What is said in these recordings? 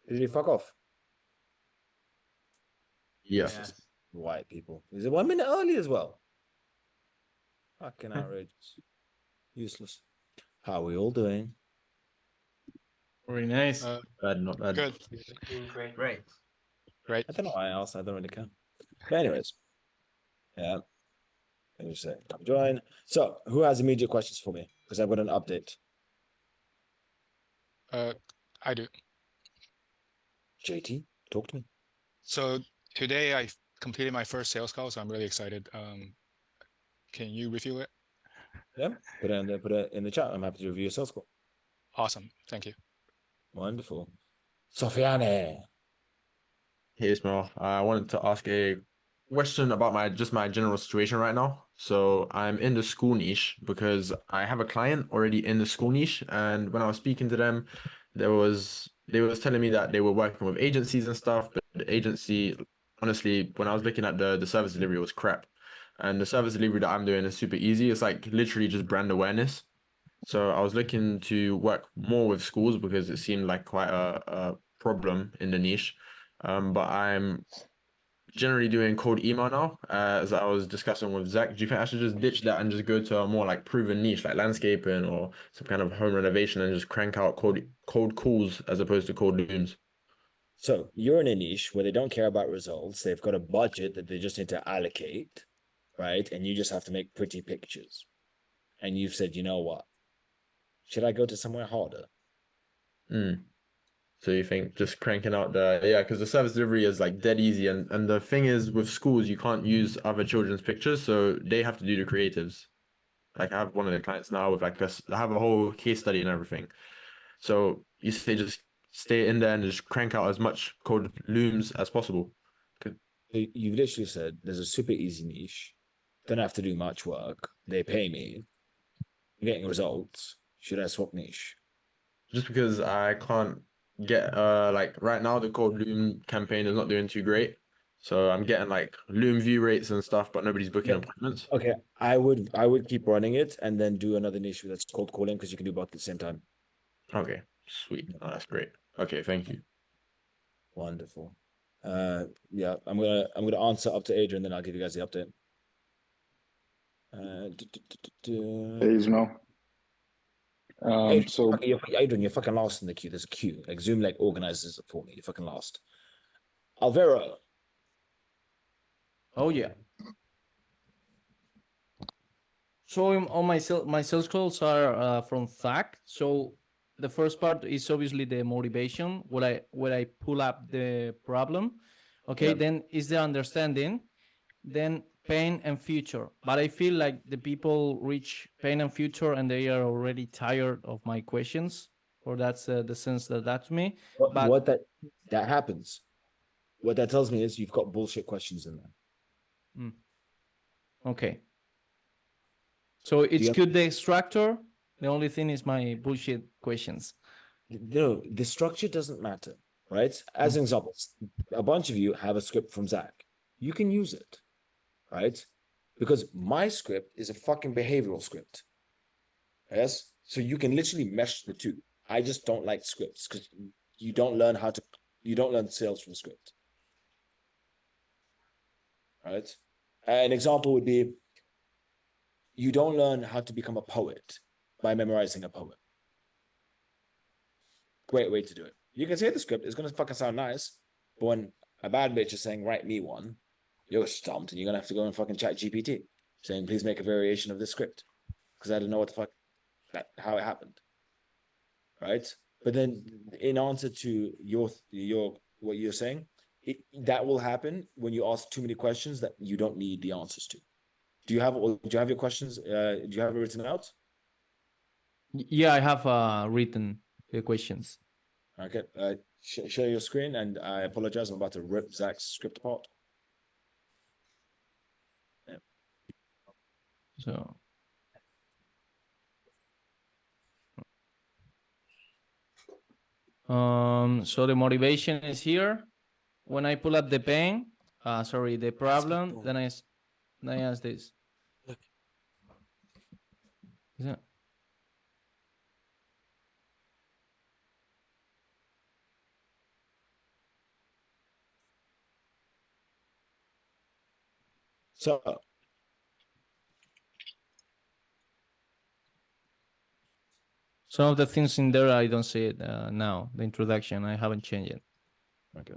Did he fuck off? Yes. Yes. White people. Is it 1 minute early as well? Fucking outrageous. Useless. How are we all doing? Very nice. Bad, not bad. Good. Doing great. Great. I don't know why else. I don't really care. But anyways, yeah. Let me just say, come join. So, who has immediate questions for me? Because I've got an update. I do. JT, talk to me. So today I completed my first sales call, so I'm really excited. Can you review it? Yeah, put it in the chat. I'm happy to review your sales call. Awesome. Thank you. Wonderful. Sofiane. Hey Ismael, I wanted to ask a question about my general situation right now. So I'm in the school niche because I have a client already in the school niche, and when I was speaking to them, they was telling me that they were working with agencies and stuff, but the agency, honestly, when I was looking at the service delivery, it was crap. And the service delivery that I'm doing is super easy. It's like literally just brand awareness. So I was looking to work more with schools because it seemed like quite a problem in the niche. But I'm generally doing cold email now. As I was discussing with Zach, do you think I should just ditch that and just go to a more like proven niche, like landscaping or some kind of home renovation, and just crank out cold calls as opposed to cold looms? So you're in a niche where they don't care about results. They've got a budget that they just need to allocate, right? And you just have to make pretty pictures. And you've said, you know what? Should I go to somewhere harder? Hmm. So you think just cranking out yeah, because the service delivery is like dead easy, and the thing is with schools you can't use other children's pictures, so they have to do the creatives. Like I have one of the clients now with like I have a whole case study and everything. So you say just stay in there and just crank out as much code looms as possible. You've literally said there's a super easy niche. Don't have to do much work. They pay me. I'm getting results. Should I swap niche? Just because I can't get like right now the code loom campaign is not doing too great. So I'm getting like loom view rates and stuff, but nobody's booking Yeah. appointments. Okay, I would keep running it and then do another niche that's cold calling because you can do both at the same time. Okay, sweet. Oh, that's great. Okay, thank you. Wonderful. Yeah, I'm gonna answer up to Adrian, then I'll give you guys the update. Hey, Ismail. So Adrian, you're fucking lost in the queue. There's a queue. Like Zoom like organizes it for me. You're fucking lost. Alvaro. Oh yeah. So all my sales calls are from FAQ. So the first part is obviously the motivation, where I pull up the problem. Okay, Yeah. then is the understanding, then pain and future. But I feel like the people reach pain and future and they are already tired of my questions, or that's the sense that to me. But What that happens. What that tells me is you've got bullshit questions in there. okay. So it's you- good the structure. The only thing is my bullshit questions. No, the structure doesn't matter, right? As an example, a bunch of you have a script from Zach. You can use it, right? Because my script is a fucking behavioral script. Yes. So you can literally mesh the two. I just don't like scripts because you don't learn sales from script. Right? An example would be you don't learn how to become a poet by memorizing a poem. Great way to do it. You can say the script, it's gonna fucking sound nice, but when a bad bitch is saying, write me one, you're stumped and you're gonna have to go and fucking chat GPT saying, please make a variation of this script. Because I don't know what the fuck how it happened. Right? But then in answer to your what you're saying, that will happen when you ask too many questions that you don't need the answers to. Do you have your questions? Do you have it written out? Yeah, I have written the questions. Okay. Share your screen, and I apologize. I'm about to rip Zach's script apart. Yeah. So so the motivation is here. When I pull up the pain, sorry, the problem, then I ask this. Yeah. So Some of the things in there, I don't see it now. The introduction, I haven't changed it. okay.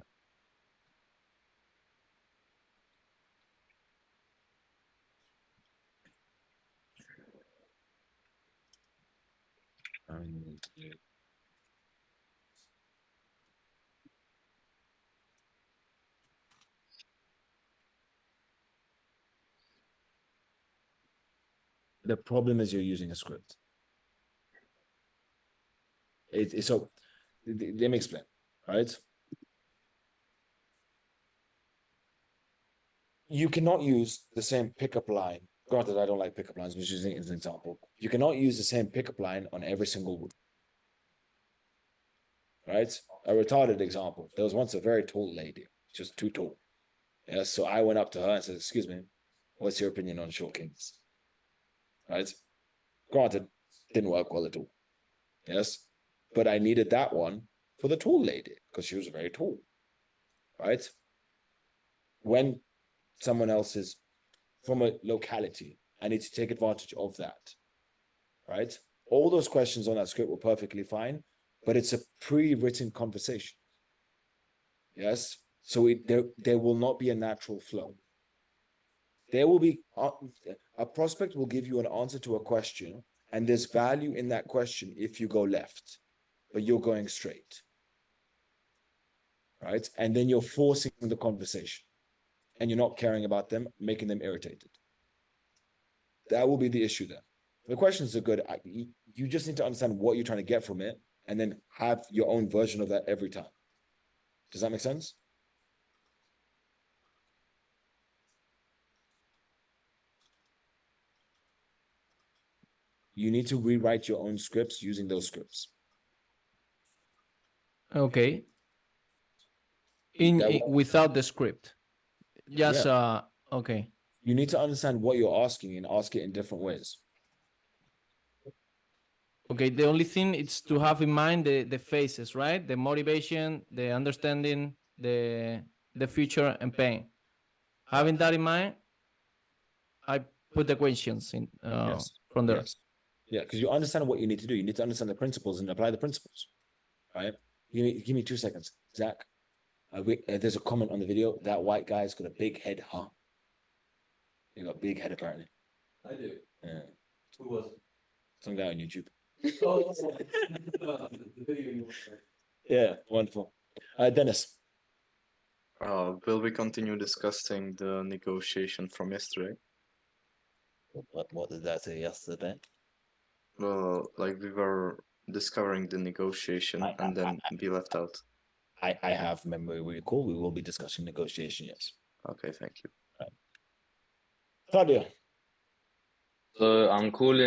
The problem is you're using a script. So let me explain, right? You cannot use the same pickup line. Granted, I don't like pickup lines, but using it as an example. You cannot use the same pickup line on every single word. Right? A retarded example. There was once a very tall lady, just too tall. Yes, so I went up to her and said, "Excuse me, what's your opinion on short kings?" Right? Granted, didn't work well at all. Yes, but I needed that one for the tall lady because she was very tall. Right? When someone else is from a locality, I need to take advantage of that. Right? All those questions on that script were perfectly fine, but it's a pre-written conversation. Yes, so there will not be a natural flow. There will be a prospect will give you an answer to a question, and there's value in that question if you go left, but you're going straight. Right? And then you're forcing the conversation and you're not caring about them, making them irritated. That will be the issue there. The questions are good. You just need to understand what you're trying to get from it and then have your own version of that every time. Does that make sense? You need to rewrite your own scripts using those scripts. Okay. Without the script. Just okay. You need to understand what you're asking and ask it in different ways. Okay, the only thing is to have in mind the phases, right? The motivation, the understanding, the future and pain. Having that in mind, I put the questions in from there. Yes. Yeah, because you understand what you need to do. You need to understand the principles and apply the principles. Right? Give me 2 seconds. Zach, there's a comment on the video. That white guy's got a big head, huh? He got a big head apparently. I do. Yeah. Who was it? Some guy on YouTube. Oh, Yeah, wonderful. Dennis. Will we continue discussing the negotiation from yesterday? What did that say yesterday? Well, like we were discovering the negotiation and then we left out. I have memory recall. We will be discussing negotiation, yes. Okay, thank you. Claudio. So I'm cold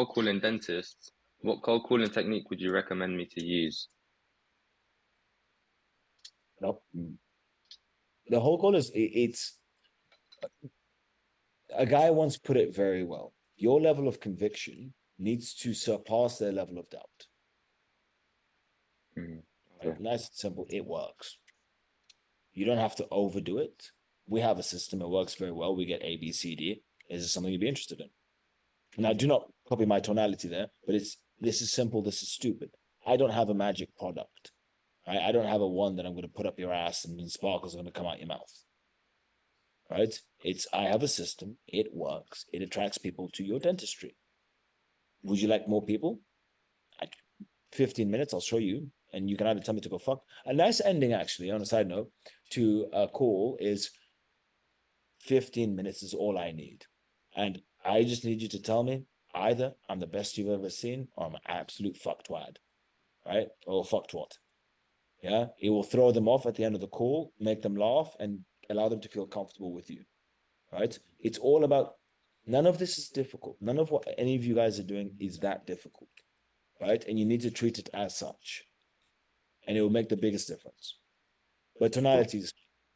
calling dentists. What cold calling technique would you recommend me to use? No. The whole goal is it's a guy once put it very well. Your level of conviction needs to surpass their level of doubt. Okay. Nice and simple. It works. You don't have to overdo it. We have a system. It works very well. We get A, B, C, D. Is this something you'd be interested in? Now, do not copy my tonality there, but this is simple. This is stupid. I don't have a magic product. Right? I don't have a one that I'm going to put up your ass and sparkles are going to come out your mouth. Right? I have a system. It works. It attracts people to your dentistry. Would you like more people? 15 minutes, I'll show you, and you can either tell me to go fuck. A nice ending, actually, on a side note, to a call is 15 minutes is all I need. And I just need you to tell me either I'm the best you've ever seen or I'm an absolute fucktwad, right? Or fucktwat. Yeah, it will throw them off at the end of the call, make them laugh, and allow them to feel comfortable with you, right? It's all about, none of this is difficult. None of what any of you guys are doing is that difficult, right? And you need to treat it as such, and it will make the biggest difference. But tonalities,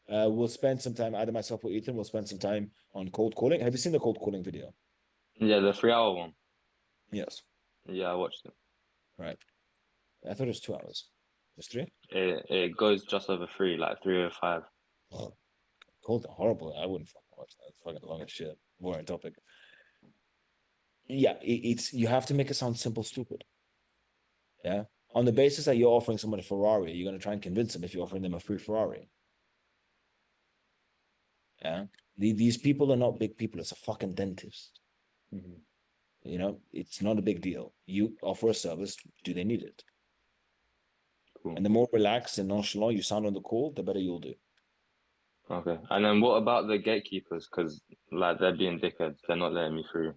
we'll spend some time, either myself or Ethan, we'll spend some time on cold calling. Have you seen the cold calling video? Yeah, the 3-hour one. Yes. Yeah, I watched it. Right. I thought it was 2 hours. It's 3? It goes just over 3, like 3:05. Cold, horrible. I wouldn't fucking much. That's fucking long as shit. Boring topic. Yeah, it's you have to make it sound simple, stupid. Yeah. On the basis that you're offering someone a Ferrari, you're gonna try and convince them if you're offering them a free Ferrari. Yeah. These people are not big people. It's a fucking dentist. You know, it's not a big deal. You offer a service. Do they need it? Cool. And the more relaxed and nonchalant you sound on the call, the better you'll do. Okay. And then what about the gatekeepers? Because like they're being dickheads. They're not letting me through.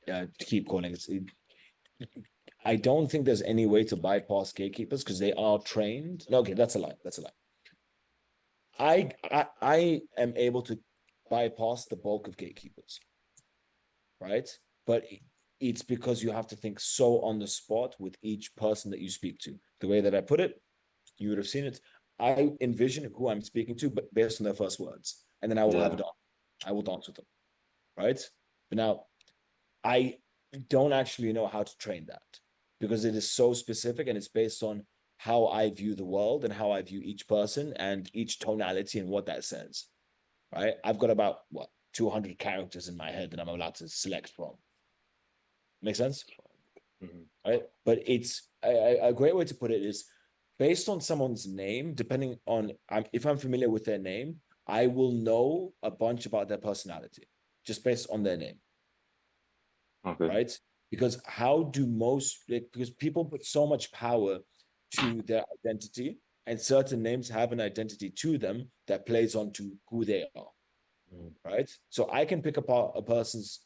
To keep calling I don't think there's any way to bypass gatekeepers because they are trained. No, okay, that's a lie. That's a lie. I am able to bypass the bulk of gatekeepers, right? But it's because you have to think so on the spot with each person that you speak to. The way that I put it, you would have seen it. I envision who I'm speaking to, but based on their first words, and then I will have it on. I will dance with them, right? But now, I don't actually know how to train that because it is so specific and it's based on how I view the world and how I view each person and each tonality and what that says, right? I've got about 200 characters in my head that I'm allowed to select from. Make sense? Right? But it's a great way to put it is based on someone's name, depending on if I'm familiar with their name, I will know a bunch about their personality just based on their name. Okay. Right? Because because people put so much power to their identity, and certain names have an identity to them that plays onto who they are. Right? So I can pick apart a person's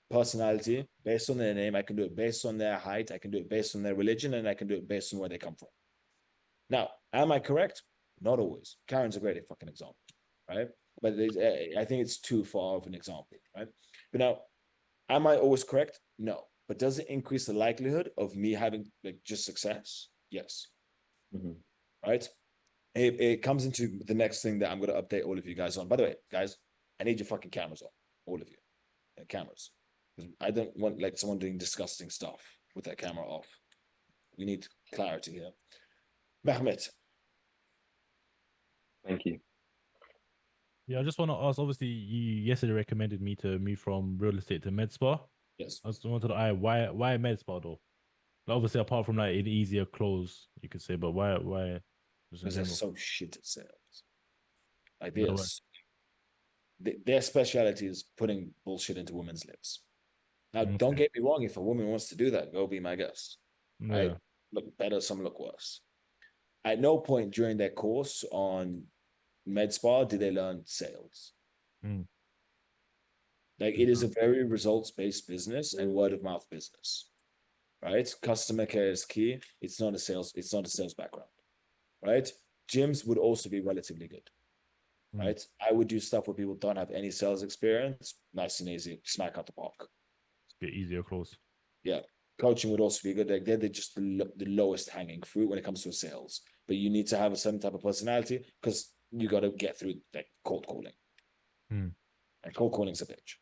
personality based on their name. I can do it based on their height. I can do it based on their religion, and I can do it based on where they come from. Now, am I correct? Not always. Karen's a great fucking example, right? But I think it's too far of an example, right? But now, am I always correct? No. But does it increase the likelihood of me having like just success? Yes. Right? It comes into the next thing that I'm going to update all of you guys on. By the way, guys, I need your fucking cameras on, all of you, cameras. I don't want like someone doing disgusting stuff with their camera off. We need clarity here. Mehmet. Thank you. Yeah, I just want to ask. Obviously, you yesterday recommended me to move from real estate to med spa. Yes. I just wanted to know why med spa though? Like, obviously, apart from like an easier close, you could say, but why? Because they're so shit at sales. Like No this. Their specialty is putting bullshit into women's lips. Now, don't get me wrong. If a woman wants to do that, go be my guest. Right? Look better, some look worse. At no point during their course on med spa did they learn sales. Like it is a very results-based business and word of mouth business, right? Customer care is key. It's not a sales background, right? Gyms would also be relatively good, right? I would do stuff where people don't have any sales experience, nice and easy, smack out the park. Bit easier close. Yeah. Coaching would also be good. Like they're just the lowest hanging fruit when it comes to sales. But you need to have a certain type of personality because you got to get through like cold calling. And cold calling is a bitch.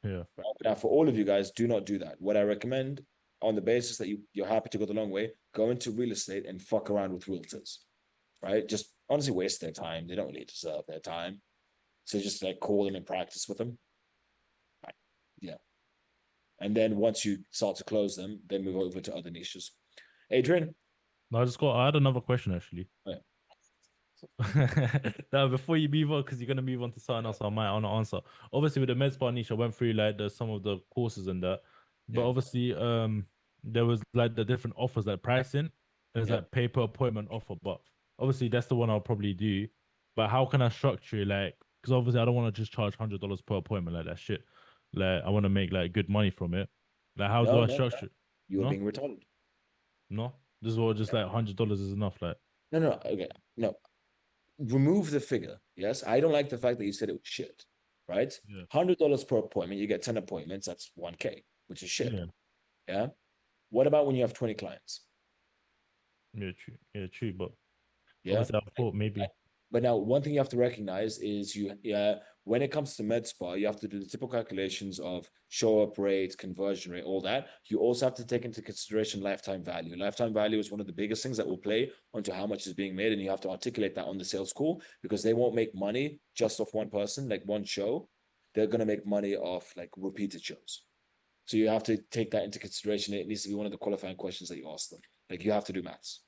Yeah. Right? Now, for all of you guys, do not do that. What I recommend, on the basis that you're happy to go the long way, go into real estate and fuck around with realtors. Right? Just honestly waste their time. They don't really deserve their time. So just like call them and practice with them. Right. Yeah. And then once you start to close them, then move over to other niches. Adrian? No, I had another question actually. Oh, Now, before you move on, because you're gonna move on to something else, I might want to answer. Obviously, with the med spa niche, I went through like some of the courses and that, but obviously, there was like the different offers, like pricing. There's like pay per appointment offer, but obviously that's the one I'll probably do. But how can I structure it? Like, because obviously I don't want to just charge $100 per appointment like that shit. Like, I want to make like good money from it. Like, how do I structure it? You're being retarded. No, this is what just like $100 is enough. Like, no, okay, no. Remove the figure. Yes, I don't like the fact that you said it was shit. Right? $100 per appointment. You get 10 appointments. That's $1K, which is shit. Yeah. What about when you have 20 clients? Yeah, true. Yeah, true. But obviously, I thought maybe. But now, one thing you have to recognize is when it comes to med spa, you have to do the typical calculations of show up rate, conversion rate, all that. You also have to take into consideration lifetime value. Lifetime value is one of the biggest things that will play onto how much is being made, and you have to articulate that on the sales call because they won't make money just off one person, like one show. they're going to make money off like repeated shows. So you have to take that into consideration. It needs to be one of the qualifying questions that you ask them. Like you have to do maths.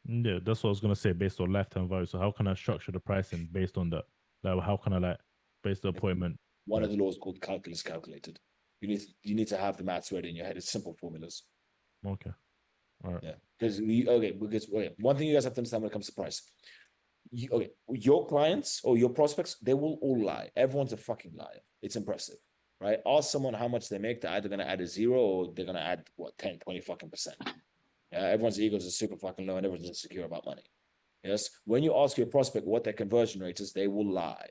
Yeah, that's what I was gonna say based on lifetime value. So how can I structure the pricing based on that? Like how can I like base the appointment? One of the laws called calculus calculated. You need to have the maths ready in your head. It's simple formulas. Okay. All right. Yeah. Because one thing you guys have to understand when it comes to price. Your clients or your prospects, they will all lie. Everyone's a fucking liar. It's impressive, right? Ask someone how much they make. They're either going to add a zero or they're going to add, 10, 20 fucking percent. Everyone's egos are super fucking low and everyone's insecure about money. Yes. When you ask your prospect what their conversion rate is, they will lie.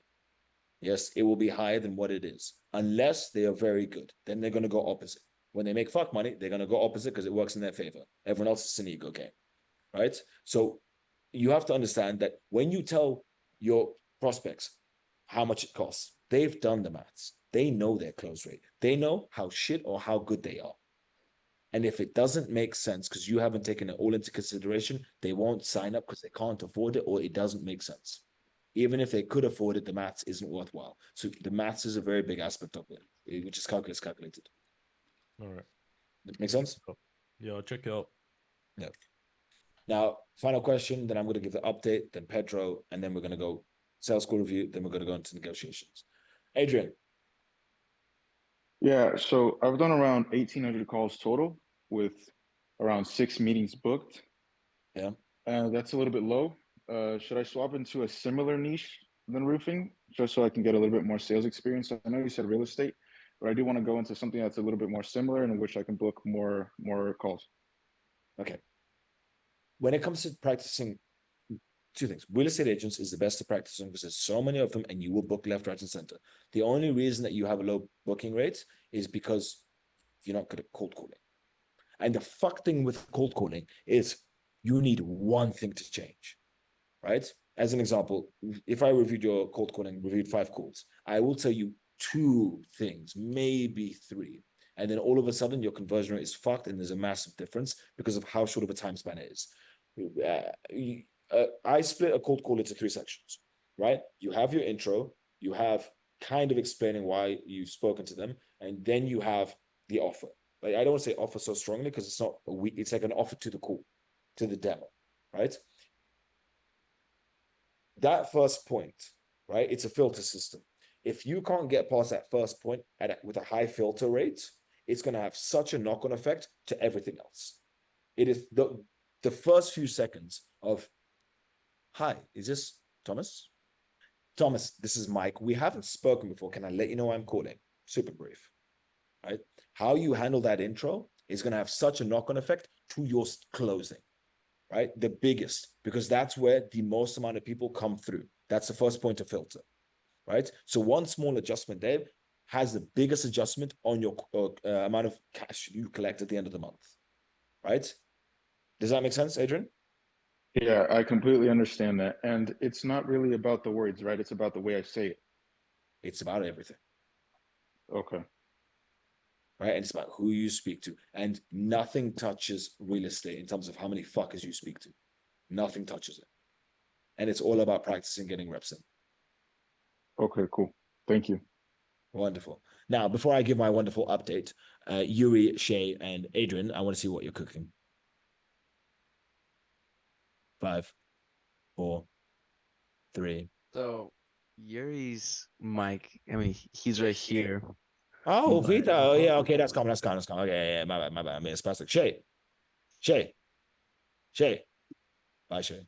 Yes. It will be higher than what it is, unless they are very good. Then they're going to go opposite. When they make fuck money, they're going to go opposite because it works in their favor. Everyone else is an ego game, right? So you have to understand that when you tell your prospects how much it costs, they've done the maths. They know their close rate. They know how shit or how good they are. And if it doesn't make sense because you haven't taken it all into consideration, they won't sign up because they can't afford it or it doesn't make sense. Even if they could afford it, the maths isn't worthwhile. So the maths is a very big aspect of it, which is calculus calculated. All right. Make sense? Yeah, I'll check it out. Yeah. Now, final question, then I'm going to give the update, then Pedro, and then we're going to go sales call review, then we're going to go into negotiations. Adrian. Yeah, so I've done around 1,800 calls total with around 6 meetings booked. Yeah. That's a little bit low. Should I swap into a similar niche than roofing just so I can get a little bit more sales experience? I know you said real estate, but I do want to go into something that's a little bit more similar and in which I can book more calls. Okay. When it comes to practicing, two things. Real estate agents is the best to practice on because there's so many of them and you will book left, right, and center. The only reason that you have a low booking rate is because you're not good at cold calling. And the fuck thing with cold calling is you need one thing to change, right? As an example, if I reviewed your cold calling, reviewed 5 calls, I will tell you 2 things, maybe 3. And then all of a sudden your conversion rate is fucked and there's a massive difference because of how short of a time span it is. I split a cold call into 3 sections, right? You have your intro, you have kind of explaining why you've spoken to them, and then you have the offer. Like I don't want to say offer so strongly because it's not it's like an offer to the call, to the demo, right? That first point, right? It's a filter system. If you can't get past that first point with a high filter rate, it's going to have such a knock-on effect to everything else. It is the first few seconds of, hi, is this Thomas? Thomas, this is Mike. We haven't spoken before. Can I let you know I'm calling? Super brief, right? How you handle that intro is going to have such a knock-on effect to your closing, right? The biggest, because that's where the most amount of people come through. That's the first point to filter, right? So one small adjustment there has the biggest adjustment on your amount of cash you collect at the end of the month, right? Does that make sense, Adrian? Yeah, I completely understand that. And it's not really about the words, right? It's about the way I say it. It's about everything. Okay. Right? And it's about who you speak to. And nothing touches real estate in terms of how many fuckers you speak to. Nothing touches it. And it's all about practicing getting reps in. Okay, cool. Thank you. Wonderful. Now, before I give my wonderful update, Yuri, Shay, and Adrian, I want to see what you're cooking. 5, 4, 3. So Yuri's mic, I mean, he's right here. Oh, But- Vita. Oh, yeah. Okay, that's calm. Okay, yeah, my bad. I mean, it's plastic. Shay. Bye, Shay.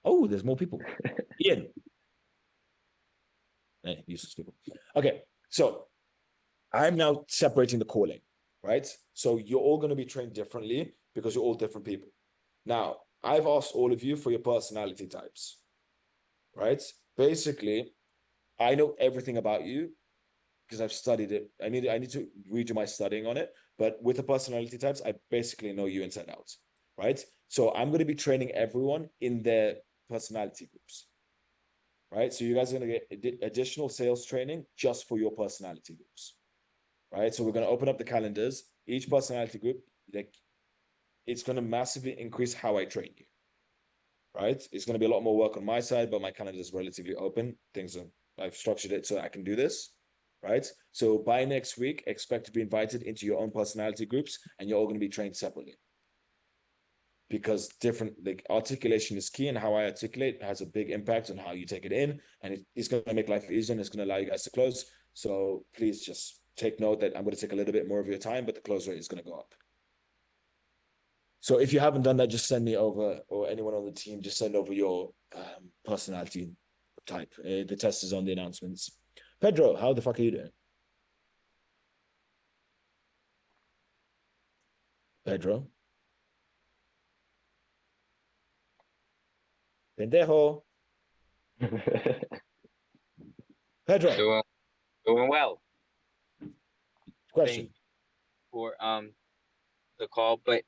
Oh, there's more people. Ian. Useless people. Okay, so I'm now separating the calling, right? So you're all going to be trained differently because you're all different people. Now, I've asked all of you for your personality types, right? Basically, I know everything about you because I've studied it. I need to redo my studying on it. But with the personality types, I basically know you inside out, right? So I'm going to be training everyone in their personality groups, right? So you guys are going to get additional sales training just for your personality groups, right? So we're going to open up the calendars. Each personality group, like, it's going to massively increase how I train you, right? It's going to be a lot more work on my side, but my calendar is relatively open. I've structured it so I can do this, right? So by next week, expect to be invited into your own personality groups, and you're all going to be trained separately. Because different, like, articulation is key, and how I articulate has a big impact on how you take it in, and it's going to make life easier, and it's going to allow you guys to close. So please just take note that I'm going to take a little bit more of your time, but the close rate is going to go up. So if you haven't done that, just send me over, or anyone on the team, just send over your personality type. The test is on the announcements. Pedro, how the fuck are you doing? Pedro? Pendejo. Pedro. Doing well. Question. Thanks for the call, but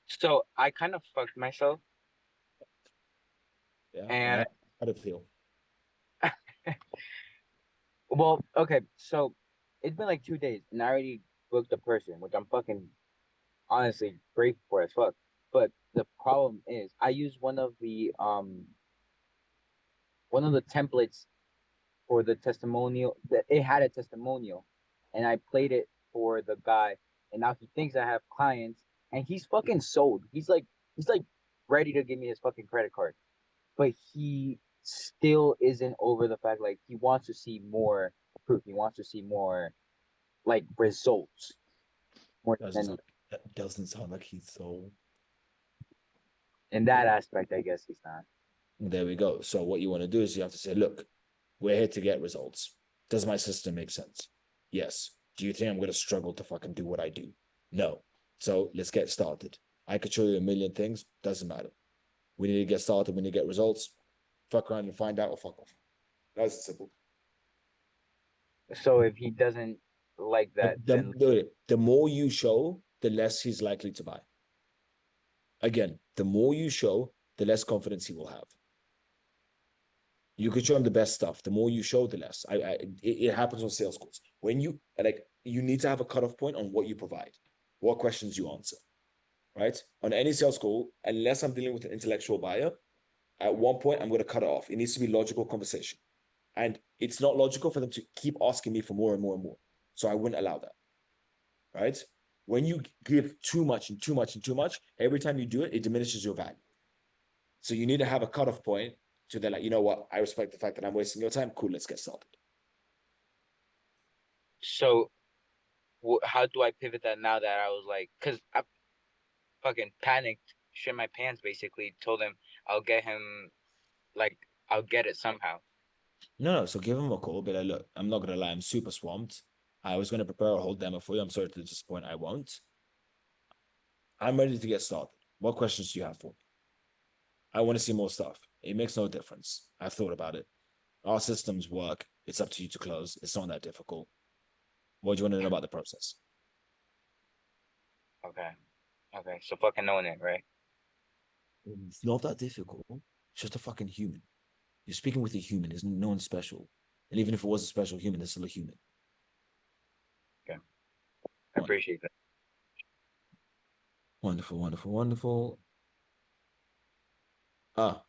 so I kind of fucked myself. Yeah. And how do you feel? Well, okay, so it's been like 2 days, and I already booked a person, which I'm fucking honestly grateful for as fuck. But the problem is, I used one of the templates for the testimonial. That it had a testimonial, and I played it for the guy, and now he thinks I have clients, and he's fucking sold. He's like ready to give me his fucking credit card, but he still isn't over the fact, like, he wants to see more proof. He wants to see more, like, results. More than That doesn't sound like he's so. in that aspect, I guess he's not. There we go. So what you want to do is you have to say, look, we're here to get results. Does my system make sense? Yes. Do you think I'm going to struggle to fucking do what I do? No. So let's get started. I could show you a million things. Doesn't matter. We need to get started. We need to get results. Fuck around and find out, or fuck off. That's simple. So if he doesn't like that, then The more you show, the less he's likely to buy. Again, the more you show, the less confidence he will have. You could show him the best stuff. The more you show, the less. It happens on sales calls. When you need to have a cutoff point on what you provide, what questions you answer, right? On any sales call, unless I'm dealing with an intellectual buyer, at one point I'm going to cut it off. It needs to be logical conversation, and it's not logical for them to keep asking me for more and more and more. So I wouldn't allow that, right? When you give too much and too much and too much, every time you do it, it diminishes your value. So you need to have a cutoff point to they're like, you know what? I respect the fact that I'm wasting your time. Cool, let's get started. So how do I pivot that now that I was like, because I fucking panicked, shit my pants, basically told him I'll get him, like, I'll get it somehow. No. So give him a call. Be like, look, I'm not gonna lie, I'm super swamped. I was gonna prepare a whole demo for you. I'm sorry to disappoint. I won't. I'm ready to get started. What questions do you have for me? I want to see more stuff. It makes no difference. I've thought about it. Our systems work. It's up to you to close. It's not that difficult. What do you want to know about the process? Okay. So fucking knowing it, right? It's not that difficult. It's just a fucking human. You're speaking with a human. There's no one special. And even if it was a special human, it's still a human. Okay. I appreciate that. Wonderful.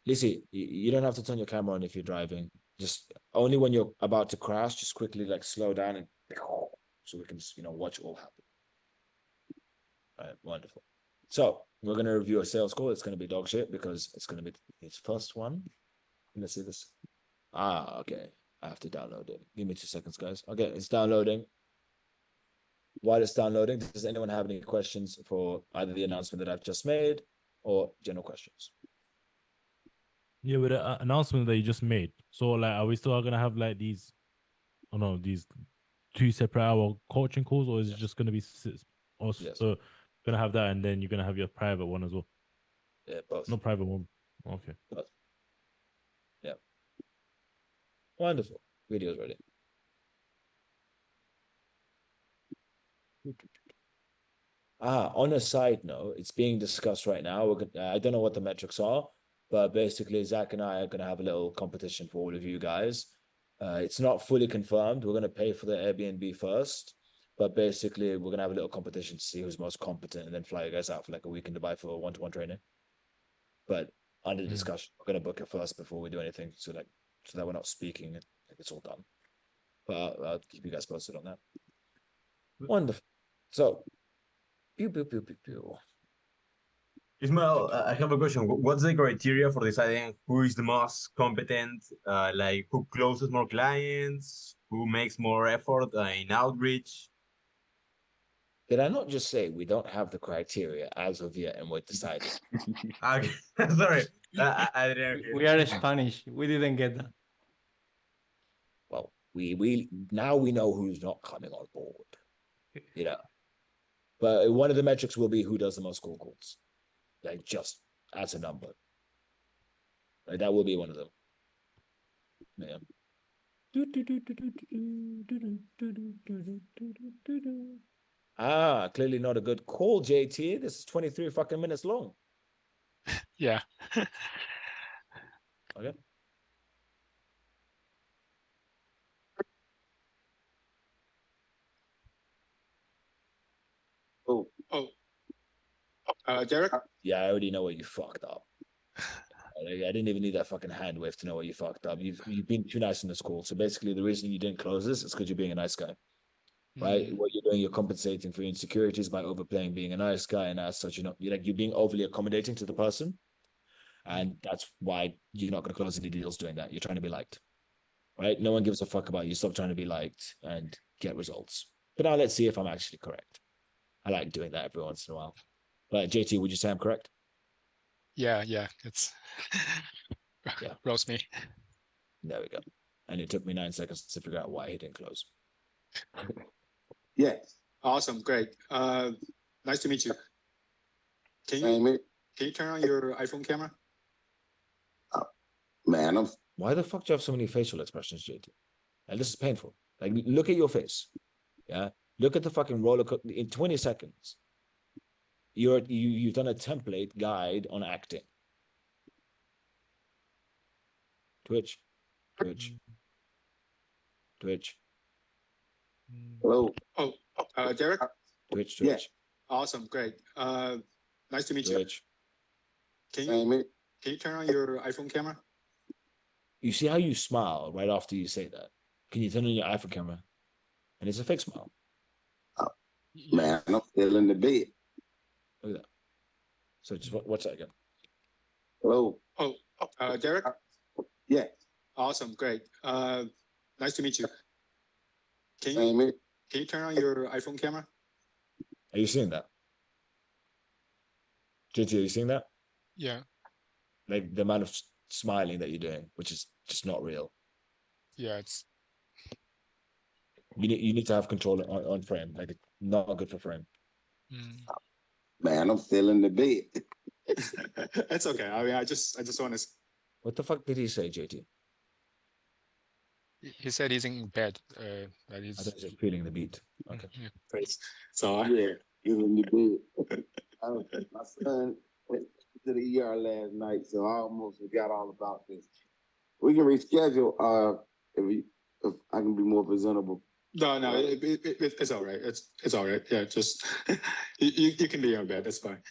Lizzie, you don't have to turn your camera on if you're driving. Just only when you're about to crash, just quickly like slow down and so we can just, watch it all happen. All right, wonderful. So we're gonna review a sales call. It's gonna be dog shit because it's gonna be its first one. Let's see this. Okay. I have to download it. Give me 2 seconds, guys. Okay, it's downloading. While it's downloading, does anyone have any questions for either the announcement that I've just made or general questions? Yeah, with the announcement that you just made. So, like, are we still gonna have like these? Oh no, these 2 separate hour coaching calls, or is it just gonna be also gonna have that, and then you're gonna have your private one as well? Yeah, both. No private one. Okay. Both. Yeah. Wonderful. Video's ready. On a side note, it's being discussed right now. I don't know what the metrics are, but basically Zach and I are going to have a little competition for all of you guys. It's not fully confirmed. We're going to pay for the Airbnb first, but basically we're going to have a little competition to see who's most competent and then fly you guys out for like a week in Dubai for one-to-one training. But under Mm. discussion. We're gonna book it first before we do anything, so that we're not speaking. Like it's all done. But I'll keep you guys posted on that. Wonderful. So, pew pew pew pew pew. Ismael, I have a question. What's the criteria for deciding who is the most competent? Like who closes more clients, who makes more effort in outreach? Did I not just say we don't have the criteria as of yet, and we're deciding? Okay, sorry, I didn't hear. We are Spanish. We didn't get that. Well, we now we know who's not coming on board. You know, but one of the metrics will be who does the most call calls, like just as a number. Like that will be one of them. Yeah. Ah, clearly not a good call, JT. This is 23 fucking minutes long. Yeah. Okay. Oh, Derek? Yeah, I already know what you fucked up. I didn't even need that fucking hand wave to know what you fucked up. You've been too nice in this call. So basically, the reason you didn't close this is because you're being a nice guy, right? What you're doing, you're compensating for your insecurities by overplaying being a nice guy, and as such, you're being overly accommodating to the person, and that's why you're not going to close any deals doing that. You're trying to be liked, right? No one gives a fuck about you. Stop trying to be liked and get results. But now let's see if I'm actually correct. I like doing that every once in a while. But JT, would you say I'm correct? Yeah, it's Yeah. roast me. There we go. And it took me 9 seconds to figure out why he didn't close. yes. Awesome, great. Nice to meet you. Can you turn on your iPhone camera? Man, why the fuck do you have so many facial expressions, JT? And this is painful. Like, look at your face. Yeah. Look at the fucking roller coaster in 20 seconds. You've done a template guide on acting. Twitch. Hello. Derek? Twitch. Yeah. Awesome, great. Nice to meet you. Twitch. Can you turn on your iPhone camera? You see how you smile right after you say that? Can you turn on your iPhone camera? And it's a fake smile. Man, I'm still in the bed. Look at that. So just watch that again. Hello. Derek? Yeah. Awesome, great. Nice to meet you. Can you turn on your iPhone camera? Are you seeing that? JT, are you seeing that? Yeah. Like the amount of smiling that you're doing, which is just not real. Yeah, it's you need to have control on frame. Like it's not good for frame. Man, I'm still in the bed. it's okay. I mean, I just want to. What the fuck did he say, JT? He said he's in bed. That I is. thought he was just feeling the beat. Okay. Yeah. So yeah, he's in the bed. My son went to the ER last night, so I almost forgot all about this. We can reschedule if I can be more presentable. No, it's all right. It's all right. Yeah, just you can be in bed. That's fine.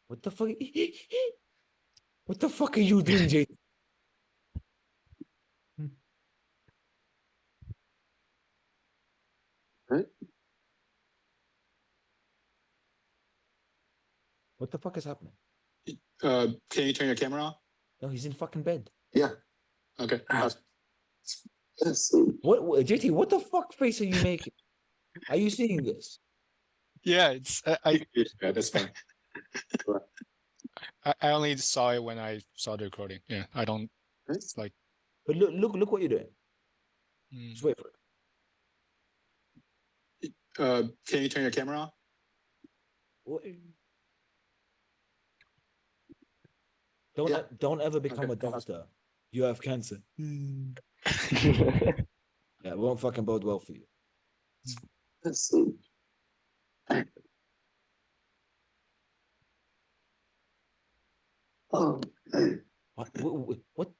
What the fuck? What the fuck are you doing, JT? Right? What the fuck is happening? Can you turn your camera on? No, he's in fucking bed. Yeah. Okay. What JT? What the fuck face are you making? Are you seeing this? Yeah, it's yeah, that's fine. I only saw it when I saw the recording. Yeah, I don't. It's like. But look what you're doing. Just wait for it. Can you turn your camera on? What? Don't ever become a doctor. You have cancer. Yeah, it won't fucking bode well for you. Let's see. Oh, what?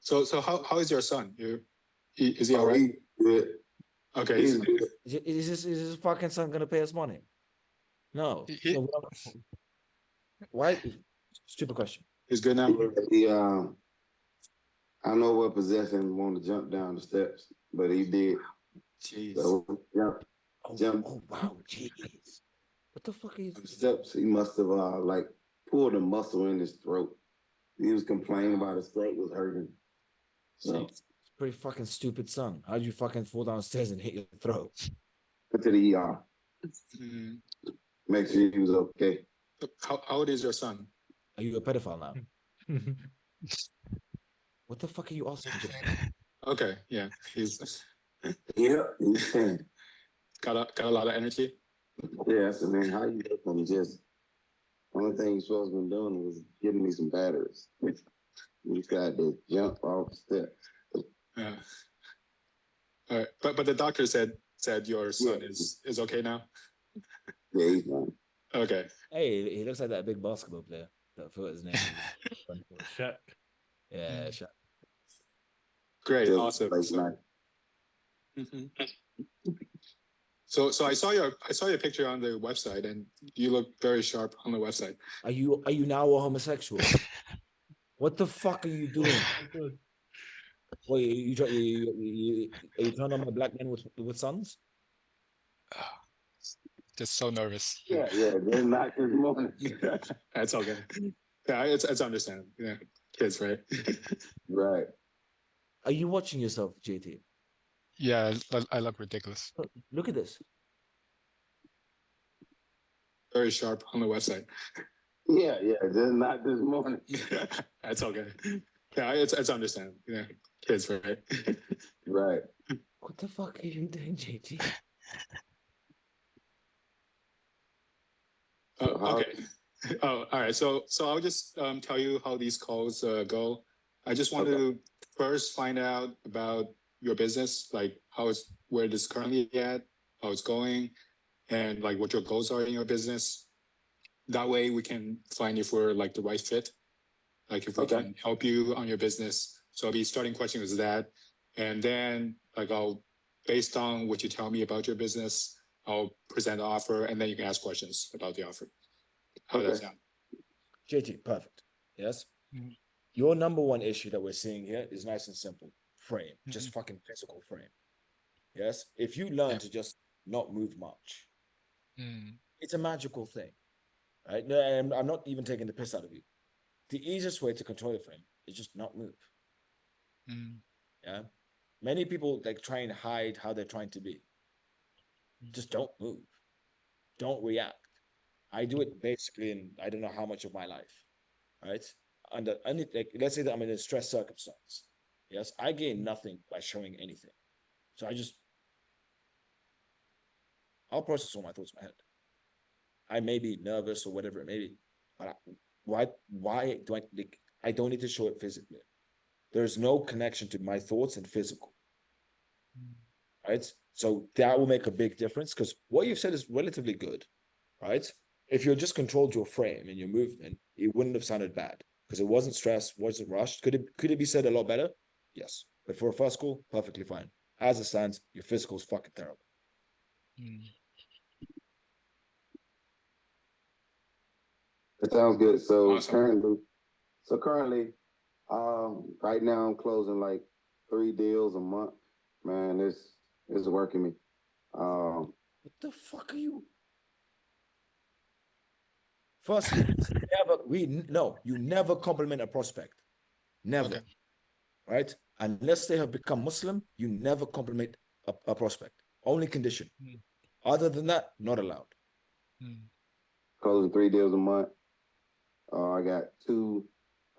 So how is your son? Is he all right? Good. Okay. Is this fucking son gonna pay us money? No. Why? Stupid question. He's good now. I don't know what possessed him to want to jump down the steps, but he did. Jeez. So jump. Oh wow, jeez. What the fuck are you? The steps. He must have like pulled a muscle in his throat. He was complaining about his throat was hurting. So It's pretty fucking stupid, son. How'd you fucking fall downstairs and hit your throat? went to the ER. Mm. Make sure he was okay. How old is your son? Are you a pedophile now? What the fuck are you asking, Jay? Okay, yeah, he's Yeah, he's 10. got a lot of energy. Yeah, so man, how you get them? Just only thing you're supposed to be doing was getting me some batteries. You got to jump off the steps. Yeah. All right, but the doctor said your son is okay now. Yeah, he's fine. Okay. Hey, he looks like that big basketball player. That I forgot his name. Shaq. Yeah, Shaq. Great, Just awesome. like So, nice. so I saw your picture on the website, and you look very sharp on the website. Are you now a homosexual? What the fuck are you doing? Wait, are you trying on my black men with sons? Just so nervous. Yeah, they're not this morning. That's okay. Yeah, it's understandable. Yeah, kids, right? Right. Are you watching yourself, JT? Yeah, I look ridiculous. Look at this. Very sharp on the website. Yeah, just not this morning. That's okay. Yeah, it's understandable. Yeah, kids, right? Right. What the fuck are you doing, JT? Okay. Oh, all right. So I'll just tell you how these calls go. I just want to first find out about your business, like where it is currently at, how it's going, and like what your goals are in your business. That way we can find if we're like the right fit, like if we can help you on your business. So I'll be starting question with that. And then like based on what you tell me about your business, I'll present the offer and then you can ask questions about the offer. How does that sound? JT, perfect. Yes. Your number one issue that we're seeing here is nice and simple. Frame. Just fucking physical frame. Yes. If you learn to just not move much, it's a magical thing. Right? No, I'm not even taking the piss out of you. The easiest way to control your frame is just not move. Yeah. Many people like try and hide how they're trying to be. Just don't move. Don't react. I do it basically in I don't know how much of my life. Right? Under any like let's say that I'm in a stress circumstance. Yes, I gain nothing by showing anything. So I'll process all my thoughts in my head. I may be nervous or whatever it may be, but why do I don't need to show it physically. There's no connection to my thoughts and physical. Right? So that will make a big difference because what you've said is relatively good, right? If you're just controlled your frame and your movement, it wouldn't have sounded bad because it wasn't stressed, wasn't rushed. Could it be said a lot better? Yes. But for a first call, perfectly fine. As it stands, your physical is fucking terrible. That sounds good. So awesome. currently, right now I'm closing like 3 deals a month. Man, it's working me. What the fuck are you? Firstly, you never compliment a prospect. Never. Okay. Right? Unless they have become Muslim, you never compliment a prospect. Only condition. Other than that, not allowed. Closing 3 deals a month. I got 2.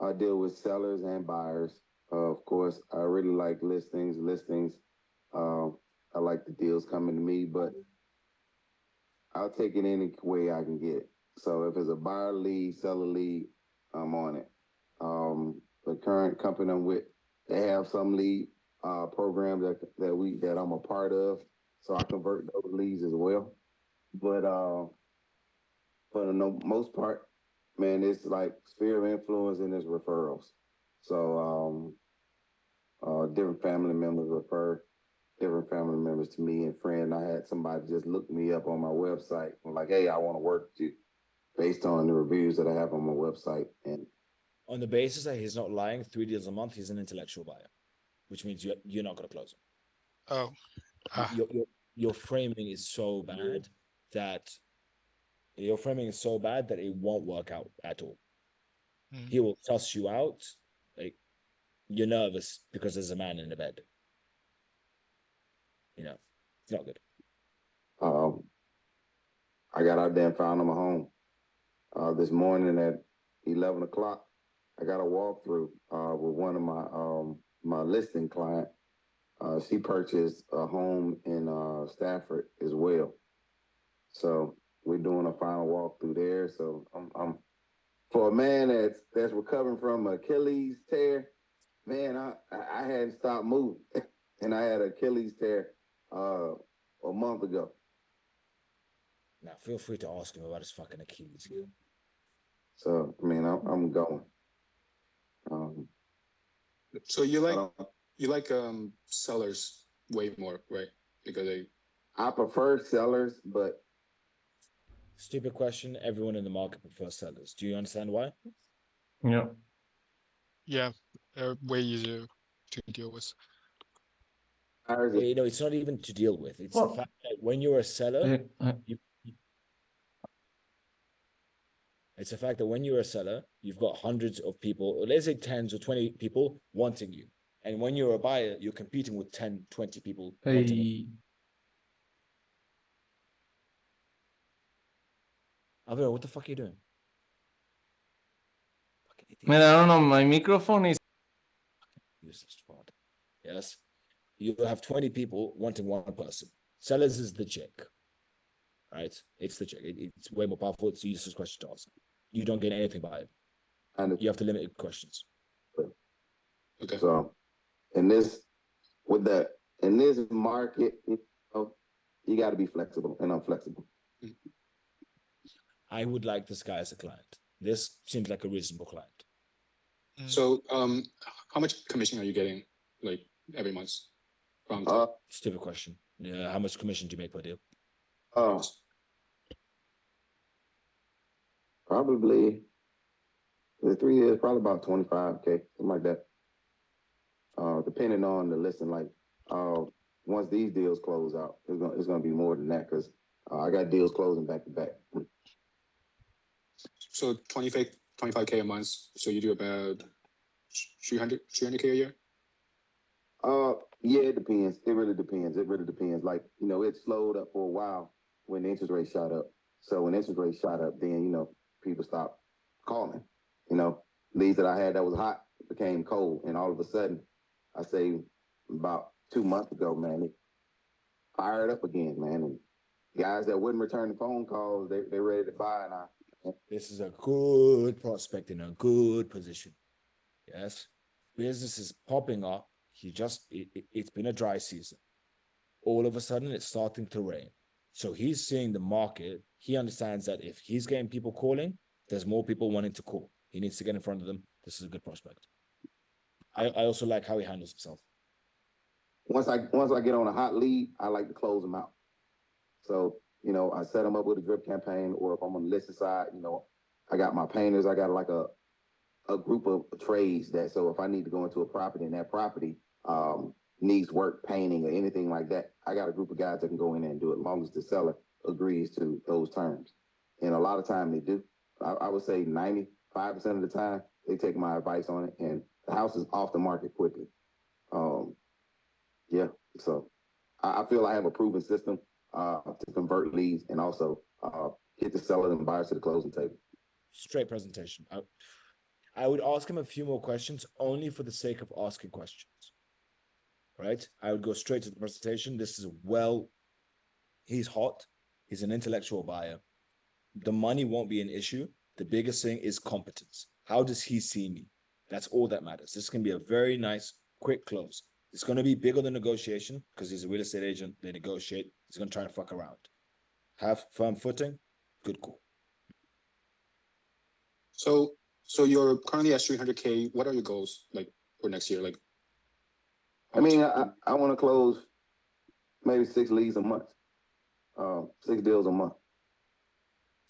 I deal with sellers and buyers. Of course, I really like listings. I like the deals coming to me, but I'll take it any way I can get it. So if it's a buyer lead, seller lead, I'm on it. The current company I'm with, they have some lead programs that I'm a part of, so I convert those leads as well. But for the most part, man, it's like sphere of influence and it's referrals. So different family members refer different family members to me and friends. I had somebody just look me up on my website. I'm like, hey, I want to work with you. based on the reviews that I have on my website. And on the basis that he's not lying, 3 deals a month, he's an intellectual buyer, which means you're not going to close him. Oh, Your framing is so bad that it won't work out at all. He will toss you out. Like, you're nervous because there's a man in the bed. It's not good. I got out there and found him a home. This morning at 11 o'clock, I got a walkthrough with one of my listing client. She purchased a home in Stafford as well. So we're doing a final walkthrough there. So I'm for a man that's recovering from Achilles tear, man, I hadn't stopped moving. And I had Achilles tear a month ago. Now feel free to ask him about his fucking Achilles. So I mean, I'm going. So you like sellers way more, right? Because I prefer sellers, but stupid question. Everyone in the market prefers sellers. Do you understand why? Yeah. Yeah, they're way easier to deal with. It's not even to deal with. It's the fact that when you're a seller, it's the fact that when you're a seller, you've got hundreds of people, or let's say 10s or 20 people wanting you. And when you're a buyer, you're competing with 10, 20 people wanting you. Avera, what the fuck are you doing? Man, I don't know. My microphone is useless fraud. Yes. You have 20 people wanting one person. Sellers is the chick. Right? It's the chick. It's way more powerful. It's a useless question to ask. You don't get anything by it. And you have to limit your questions. Okay. So in this market, you got to be flexible, and I'm flexible. I would like this guy as a client. This seems like a reasonable client. So, how much commission are you getting, like, every month? Stupid question. Yeah, how much commission do you make per deal? Probably the 3 years, probably about 25K, something like that. Depending on the listing, like once these deals close out, it's gonna be more than that because I got deals closing back to back. So 25K a month. So you do about 300K a year? Yeah, it depends. It really depends. Like, it slowed up for a while when the interest rate shot up. So when interest rate shot up, then, people stopped calling. Leads that I had that was hot became cold. And all of a sudden, I say about 2 months ago, man, it fired up again, man. And guys that wouldn't return the phone calls, they're ready to buy. And this is a good prospect in a good position. Yes. Business is popping up. It's been a dry season. All of a sudden, it's starting to rain. So he's seeing the market. He understands that if he's getting people calling, there's more people wanting to call. He needs to get in front of them. This is a good prospect. I also like how he handles himself. Once I get on a hot lead, I like to close them out. So, I set them up with a drip campaign, or if I'm on the listed side, I got my painters. I got like a group of trades that, so if I need to go into a property and that property needs work, painting or anything like that, I got a group of guys that can go in there and do it as long as the seller agrees to those terms. And a lot of time they do. I would say 95% of the time they take my advice on it, and the house is off the market quickly. Yeah, so I feel I have a proven system to convert leads and also get the seller and buyers to the closing table. Straight presentation. I would ask him a few more questions only for the sake of asking questions. Right? I would go straight to the presentation. He's hot. He's an intellectual buyer. The money won't be an issue. The biggest thing is competence. How does he see me? That's all that matters. This can be a very nice, quick close. It's going to be bigger than negotiation because he's a real estate agent. They negotiate. He's going to try and fuck around. Have firm footing. Good call. So you're currently at 300K. What are your goals like for next year? Like, I mean, I want to close maybe 6 leads a month, 6 deals a month.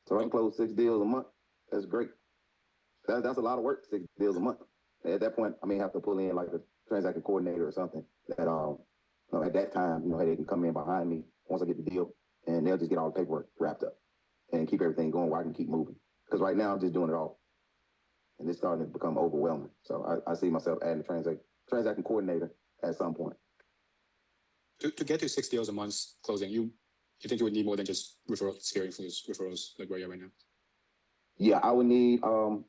So I can close 6 deals a month. That's great. That's a lot of work, 6 deals a month. At that point, I may have to pull in like a transaction coordinator or something that at that time, they can come in behind me once I get the deal, and they'll just get all the paperwork wrapped up and keep everything going where I can keep moving. Because right now I'm just doing it all, and it's starting to become overwhelming. So I see myself adding a transaction coordinator at some point. To get to 6 deals a month closing, you think you would need more than just referrals, sphere influence referrals like where you're right now? Yeah, I would need so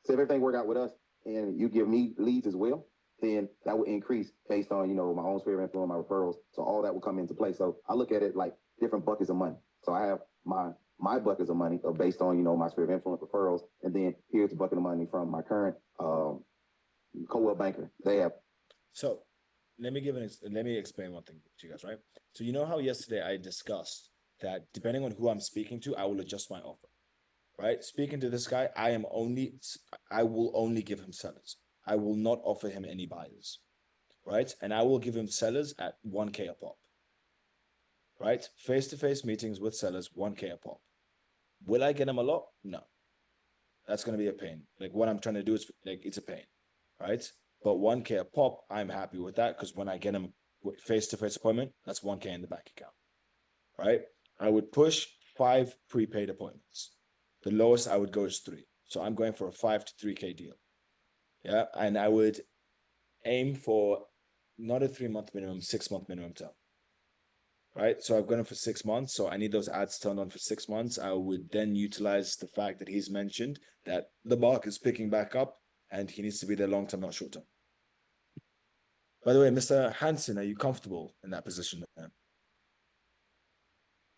if everything work out with us and you give me leads as well, then that would increase based on my own sphere of influence, my referrals. So all that will come into play. So I look at it like different buckets of money. So I have my buckets of money based on my sphere of influence, referrals, and then here's the bucket of money from my current co-op banker. They have. So let me explain one thing to you guys, right? So you know how yesterday I discussed that depending on who I'm speaking to, I will adjust my offer, right? Speaking to this guy, I will only give him sellers. I will not offer him any buyers, right? And I will give him sellers at 1K a pop, right? Face-to-face meetings with sellers, 1K a pop. Will I get him a lot? No. That's going to be a pain. Like what I'm trying to do is like, it's a pain, right? But 1K a pop, I'm happy with that because when I get him face-to-face appointment, that's 1K in the bank account, right? I would push 5 prepaid appointments. The lowest I would go is 3. So I'm going for a 5 to 3K deal. Yeah. And I would aim for not a 3-month minimum, 6-month minimum term. Right. So I've gone for 6 months. So I need those ads turned on for 6 months. I would then utilize the fact that he's mentioned that the market is picking back up and he needs to be there long term, not short term. By the way, Mr. Hansen, are you comfortable in that position?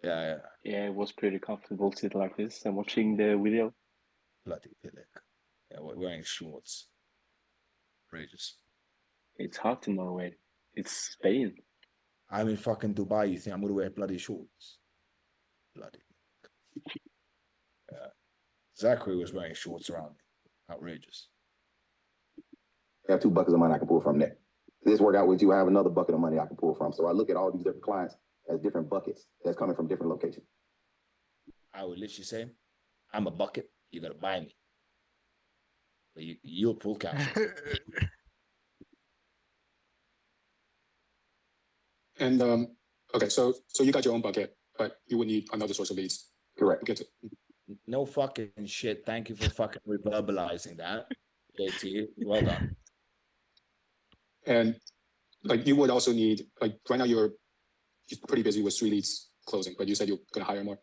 Yeah. Yeah, it was pretty comfortable sitting like this and watching the video. Bloody pillock. Yeah, we're wearing shorts. Outrageous. It's hot in Norway. It's Spain. I'm in fucking Dubai. You think I'm gonna wear bloody shorts? Bloody. Yeah. Zachary was wearing shorts around me. Outrageous. I have 2 buckets of money I can pull from there. This work out with you, I have another bucket of money I can pull from. So I look at all these different clients as different buckets that's coming from different locations. I would literally say, I'm a bucket. You gotta buy me. But you'll pull cash. And okay, so you got your own bucket, but you would need another source of leads. Correct. No fucking shit. Thank you for fucking reverbalizing that, JT. Well done. And like you would also need like right now you're pretty busy with 3 leads closing, but you said you're gonna hire more.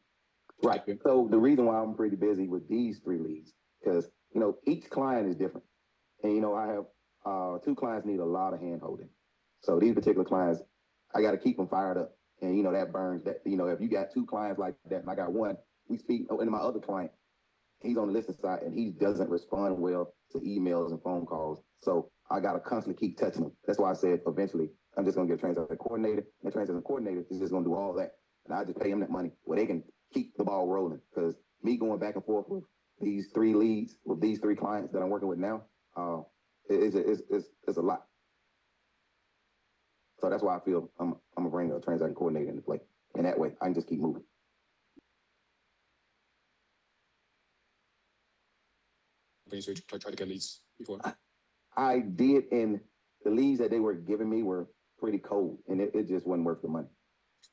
Right. So the reason why I'm pretty busy with these 3 leads, because each client is different. And I have 2 clients need a lot of hand holding. So these particular clients, I got to keep them fired up. And that burns that, if you got 2 clients like that, and I got one, we speak, and my other client, he's on the listening side and he doesn't respond well to emails and phone calls. So I got to constantly keep touching him. That's why I said eventually I'm just going to get a transaction coordinator, and the transaction coordinator is just going to do all that. And I just pay him that money where they can keep the ball rolling. Because me going back and forth with these 3 leads, with these 3 clients that I'm working with now, it's a lot. So that's why I feel I'm gonna bring a transaction coordinator into play. And that way I can just keep moving. Okay, so you try to get leads before? I did, and the leads that they were giving me were pretty cold, and it just wasn't worth the money.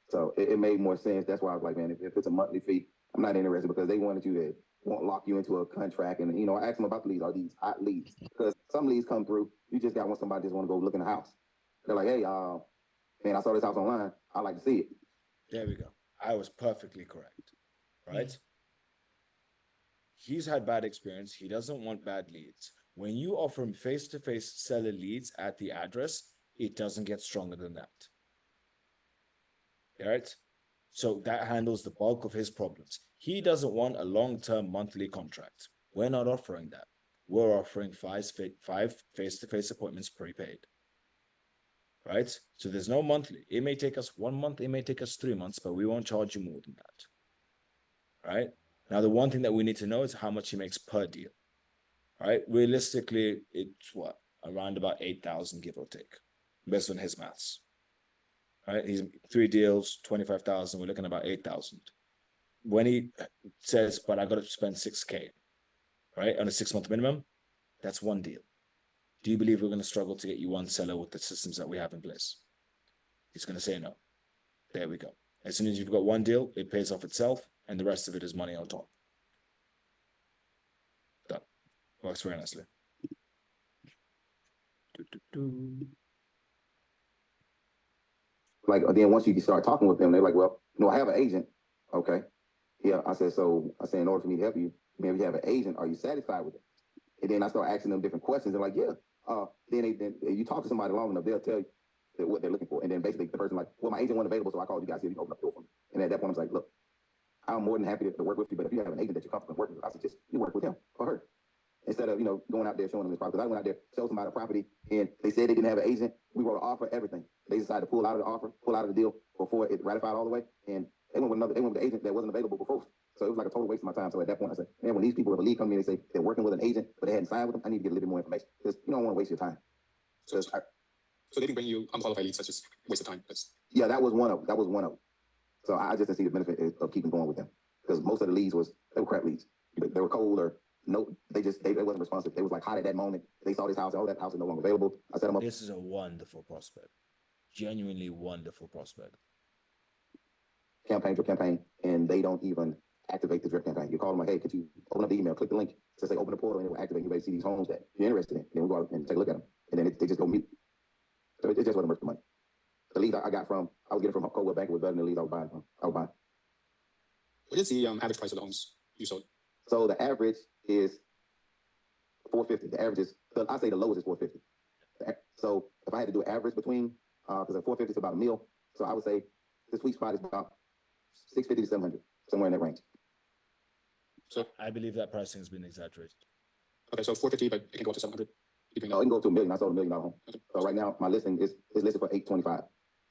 So it made more sense. That's why I was like, man, if it's a monthly fee, I'm not interested, because they wanted you to lock you into a contract. And I asked them about the leads. Are these hot leads? Because some leads come through, you just got when somebody just want to go look in the house. They're like, hey, man, I saw this house online. I'd like to see it. There we go. I was perfectly correct, right? He's had bad experience. He doesn't want bad leads. When you offer him face-to-face seller leads at the address, it doesn't get stronger than that. All right? So that handles the bulk of his problems. He doesn't want a long-term monthly contract. We're not offering that. We're offering 5 face-to-face appointments prepaid. Right? So there's no monthly. It may take us 1 month, it may take us 3 months, but we won't charge you more than that. Right? Now, the one thing that we need to know is how much he makes per deal. Right? Realistically, it's what? Around about 8,000, give or take, based on his maths. Right? He's 3 deals, 25,000. We're looking at about 8,000. when he says, but I got to spend 6K, right, on a 6-month minimum, that's one deal. Do you believe we're going to struggle to get you one seller with the systems that we have in place? He's going to say no. There we go. As soon as you've got one deal, it pays off itself, and the rest of it is money on top. Done. Works very nicely. Like, then once you start talking with them, they're like, well, no, I have an agent. Okay. Yeah. I said, in order for me to help you, maybe you have an agent. Are you satisfied with it? And then I start asking them different questions. They're like, yeah. Then you talk to somebody long enough, they'll tell you what they're looking for. And then basically the person like, well, my agent wasn't available, so I called you guys here. You open up the door for me. And at that point, I was like, look, I'm more than happy to work with you, but if you have an agent that you're comfortable working with, I suggest you work with him or her. Instead of, going out there showing them this property. I went out there, showed somebody a property, and they said they didn't have an agent. We wrote an offer, everything. They decided to pull out of the offer, pull out of the deal before it ratified all the way. And they went with the agent that wasn't available before. So it was like a total waste of my time. So at that point, I said, man, when these people, if a lead come to me and they say they're working with an agent, but they hadn't signed with them, I need to get a little bit more information. Because you don't want to waste your time. So they can bring you unqualified leads, such as waste of time. Yeah, that was one of them. So I just didn't see the benefit of keeping going with them. Because most of the leads they were crap leads. They were cold or no, they wasn't responsive. They was like hot at that moment. They saw this house, that house is no longer available. I set them up. This is a wonderful prospect. Genuinely wonderful prospect. Campaign, and they don't even activate the drip campaign. You call them like, hey, could you open up the email, click the link, to say open the portal, and it will activate. You may see these homes that you're interested in. And then we go out and take a look at them. And then they just go mute. So it just wasn't worth the money. The leads I was getting from a co-work bank was better than the leads I was buying from. What is the average price of the homes you sold? So the average is $450. The average is, I say the lowest is $450. So if I had to do an average between, because at $450 is about $1 million, so I would say the sweet spot is about $650 to $700, somewhere in that range. So I believe that pricing has been exaggerated. Okay, so $450, but it can go up to $700. No, it can go to $1 million. I sold $1 million home. Okay. So right now my listing is listed for $825.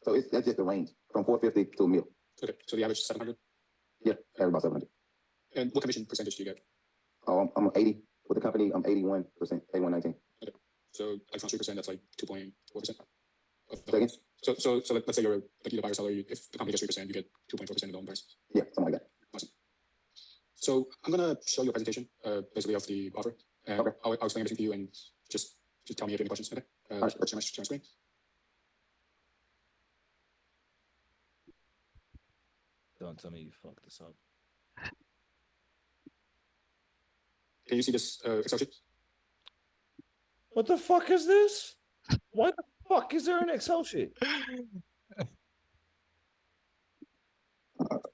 So that's just the range from $450 to $1 million. Okay, so the average is $700. Yeah, average about $700. And what commission percentage do you get? Oh, I'm 80 with the company. I'm 81%, 81.19. Okay, so like from 3%, that's like 2.4%. Second. So let's say you're the buyer seller. If the company gets 3%, you get 2.4% of the home price. Yeah, something like that. Awesome. So I'm gonna show you a presentation, basically of the offer, and okay. I'll explain everything to you, and just tell me if you have any questions. Okay. Right. Share my screen. Don't tell me you fucked this up. Can you see this Excel sheet? What the fuck is this? Why the fuck is there an Excel sheet?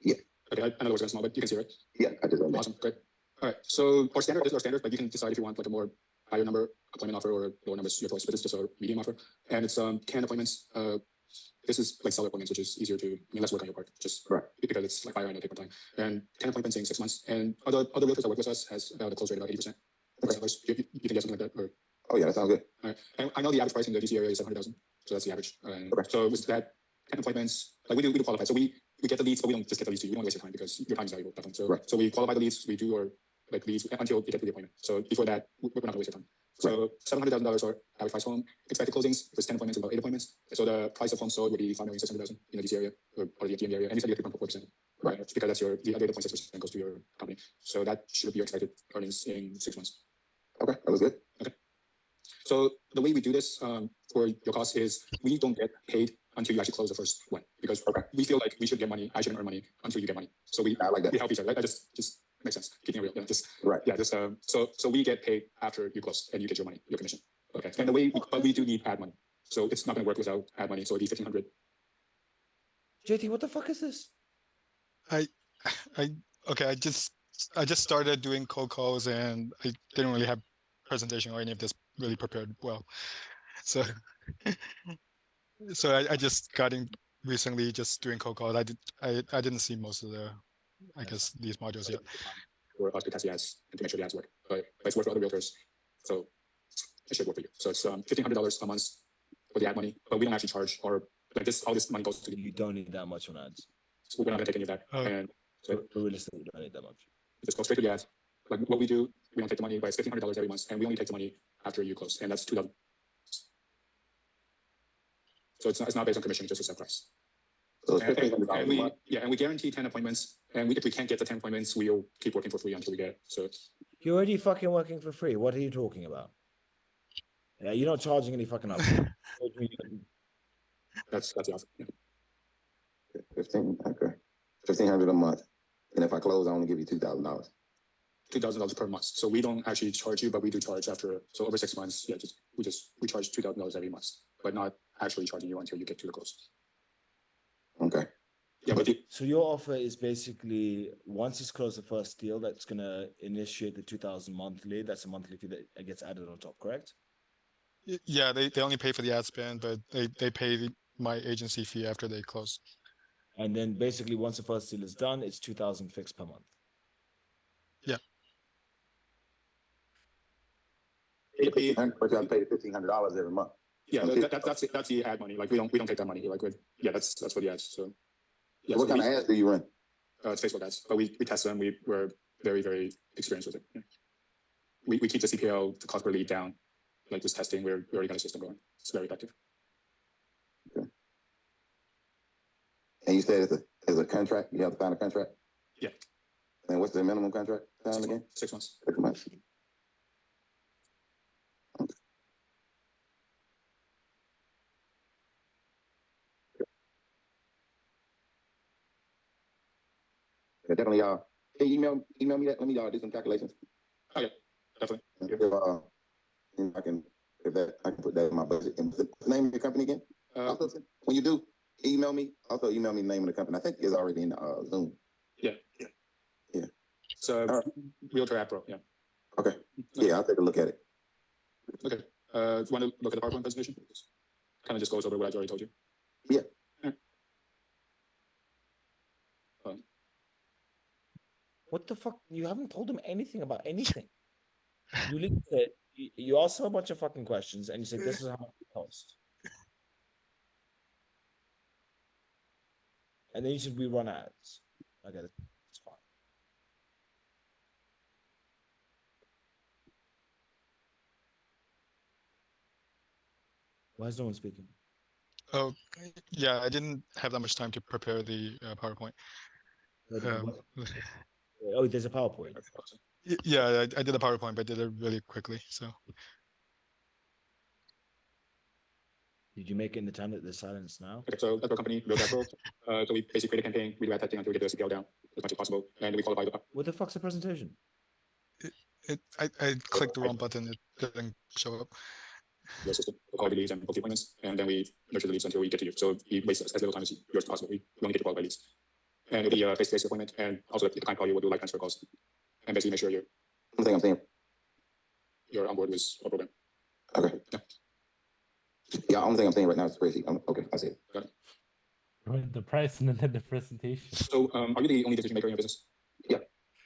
Yeah. Okay, I know the words are small, but you can see, right? Yeah, I just awesome, great. All right, so our standard is our standard, but you can decide if you want like a more higher number appointment offer or lower numbers, your choice. But it's just a medium offer, and it's 10 appointments. This is like seller appointments, which is easier to, less work on your part, just right. Because it's like higher and it'll take more time. And 10 appointments in 6 months. And other realtors that work with us has about a close rate of about 80%. Okay. You can get something like that, or? Oh yeah, that sounds good. All right. And I know the average price in the DC area is 700,000, so that's the average. Okay. So with that 10 appointments, like we do qualify. So we get the leads, but we don't just get the leads to you. We don't waste your time because your time is valuable. Definitely. So right. So we qualify the leads. We do our like leads until you get to the appointment. So before that, we're not gonna waste your time. So $700,000 our average price home. Expected closings with 10 appointments, about 8 appointments. So the price of home sold would be $5,600,000 in the DC area or the DMV area, and you said you get 3.4%. Right, because that's the other 8.6% goes to your company. So that should be your expected earnings in 6 months. Okay, that was good. Okay. So the way we do this for your cost is we don't get paid until you actually close the first one, because we feel like we should get money. I shouldn't earn money until you get money. So I like that. We help each other. Right? That just makes sense. Keeping it real. Yeah, just right. Yeah, just so we get paid after you close and you get your money, your commission. Okay. And the way, but we do need ad money. So it's not going to work without ad money. So it'd be $1,500. JT, what the fuck is this? Okay. I just started doing cold calls and I didn't really have presentation or any of this really prepared well. So I just got in recently just doing cold calls. I didn't see most of the guess these modules yet. For us to test the ads and to make sure the ads work. But it's work for other realtors. So it should work for you. So it's $1,500 a month for the ad money, but we don't actually charge or like this. All this money goes to you. Don't need that much on ads. So we're not gonna take any of that. And so realistically, you don't need that much. Just go straight to the ads. Like what we do, we don't take the money, but it's $1,500 every month, and we only take the money after you close, and that's $2,000. So it's not based on commission, it's just a set price. So it's And, $1,500 a we month. and we guarantee 10 appointments. And if we can't get the 10 appointments, we'll keep working for free until we get it. So You're already fucking working for free. What are you talking about? Yeah, you're not charging any fucking upfront. that's the offer. Yeah. 15, okay. 1,500 a month. And if I close, I only give you $2,000. $2,000 per month. So we don't actually charge you, but we do charge after. So over 6 months, yeah, we charge $2,000 every month, but not actually charging you until you get to the close. Okay. Yeah, but so your offer is basically once it's closed the first deal, that's gonna initiate the 2,000 monthly. That's a monthly fee that gets added on top, correct? Yeah, they only pay for the ad spend, but they pay my agency fee after they close. And then basically once the first deal is done, it's 2,000 fixed per month. Yeah. But you have to pay $1,500 every month. Yeah, that's the ad money. Like we don't take that money. Like that's for the ads. So yeah. What kind of ads do you run? It's Facebook ads, but we test them. We're very experienced with it. Yeah. We keep the CPL, the cost per lead down. Like this testing, we already got a system going. It's very effective. Okay. And you said it's a contract. You have to sign a contract. Yeah. And what's the minimum contract time again? 6 months. 6 months. Okay. Yeah, definitely, can you email me that? Let me do some calculations. Oh yeah, definitely. If I can put that in my budget. And what's the name of your company again? Also, when you do email me, also email me the name of the company. I think it's already in Zoom. Yeah. So Realtor App Pro. Yeah. Okay. Yeah, I'll take a look at it. Okay. You want to look at the PowerPoint presentation? Kind of just goes over what I already told you. Yeah. What the fuck? You haven't told him anything about anything. You literally said you asked him a bunch of fucking questions and you said this is how much it costs. And then you said we run ads. I get it. It's fine. Why is no one speaking? Oh, yeah, I didn't have that much time to prepare the PowerPoint. Oh, there's a PowerPoint. Yeah, I did a PowerPoint, but I did it really quickly. So did you make it in the time that there's silence now? Okay, so that's our company, Real Pro. So we basically create a campaign, we do ad testing until we get the CPL down as much as possible, and we qualify the. What the fuck's the presentation? I clicked the wrong button. It didn't show up. Your system, we'll qualify leads and book the appointments, and then we nurture the leads until we get to you. So we waste as little time as yours possible. We only get to qualify leads. And it'll be a face-to-face appointment, and also if the client call you, we'll do live transfer calls. And basically make sure you're on board with our program. Okay. Yeah, only thing I'm saying right now is crazy. Okay, I see it. Got it. Right, the price and then the presentation. So are you the only decision maker in your business? Yeah.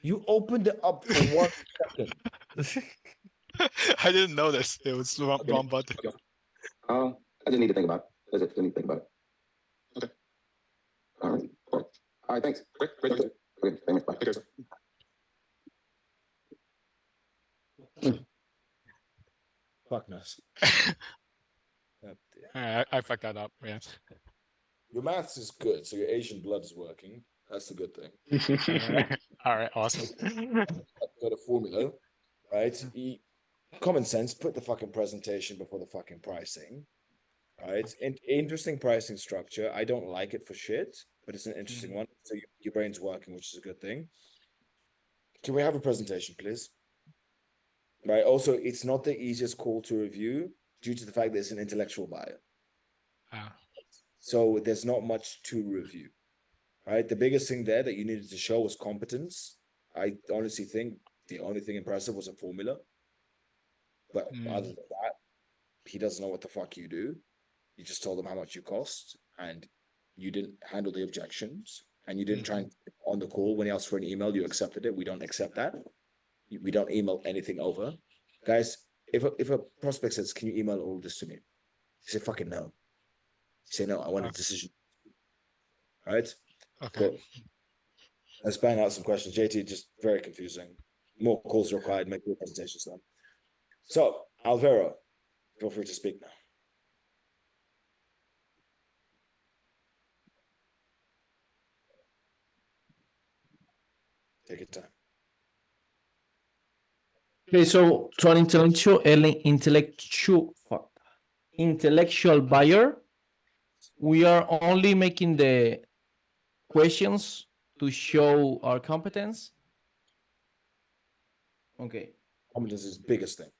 You opened it up for 1 second. I didn't notice. It was the wrong button. I just need to think about it. I just need to think about it. Okay. All right. All right, thanks. Great. Okay, thanks. Bye. Take care, sir. Fuck knows. I fucked that up. Yeah. Your maths is good, so your Asian blood is working. That's the good thing. All right, awesome. Got a formula, right? Common sense, put the fucking presentation before the fucking pricing, right? Interesting pricing structure. I don't like it for shit, but it's an interesting one. So your brain's working, which is a good thing. Can we have a presentation, please? Right. Also, it's not the easiest call to review due to the fact that it's an intellectual buyer. So there's not much to review, right? The biggest thing there that you needed to show was competence. I honestly think the only thing impressive was a formula. But other than that, he doesn't know what the fuck you do. You just told him how much you cost, and you didn't handle the objections, and you didn't try and on the call when he asked for an email, you accepted it. We don't accept that. We don't email anything over. Guys, if a prospect says, can you email all this to me? You say, fucking no. You say, no, I want a decision. All right? Okay. Cool. Let's bang out some questions. JT, just very confusing. More calls required, make your presentations done. So, Alvaro, feel free to speak now. Take your time. Okay, so to an intellectual buyer, we are only making the questions to show our competence. Okay. Competence is the biggest thing.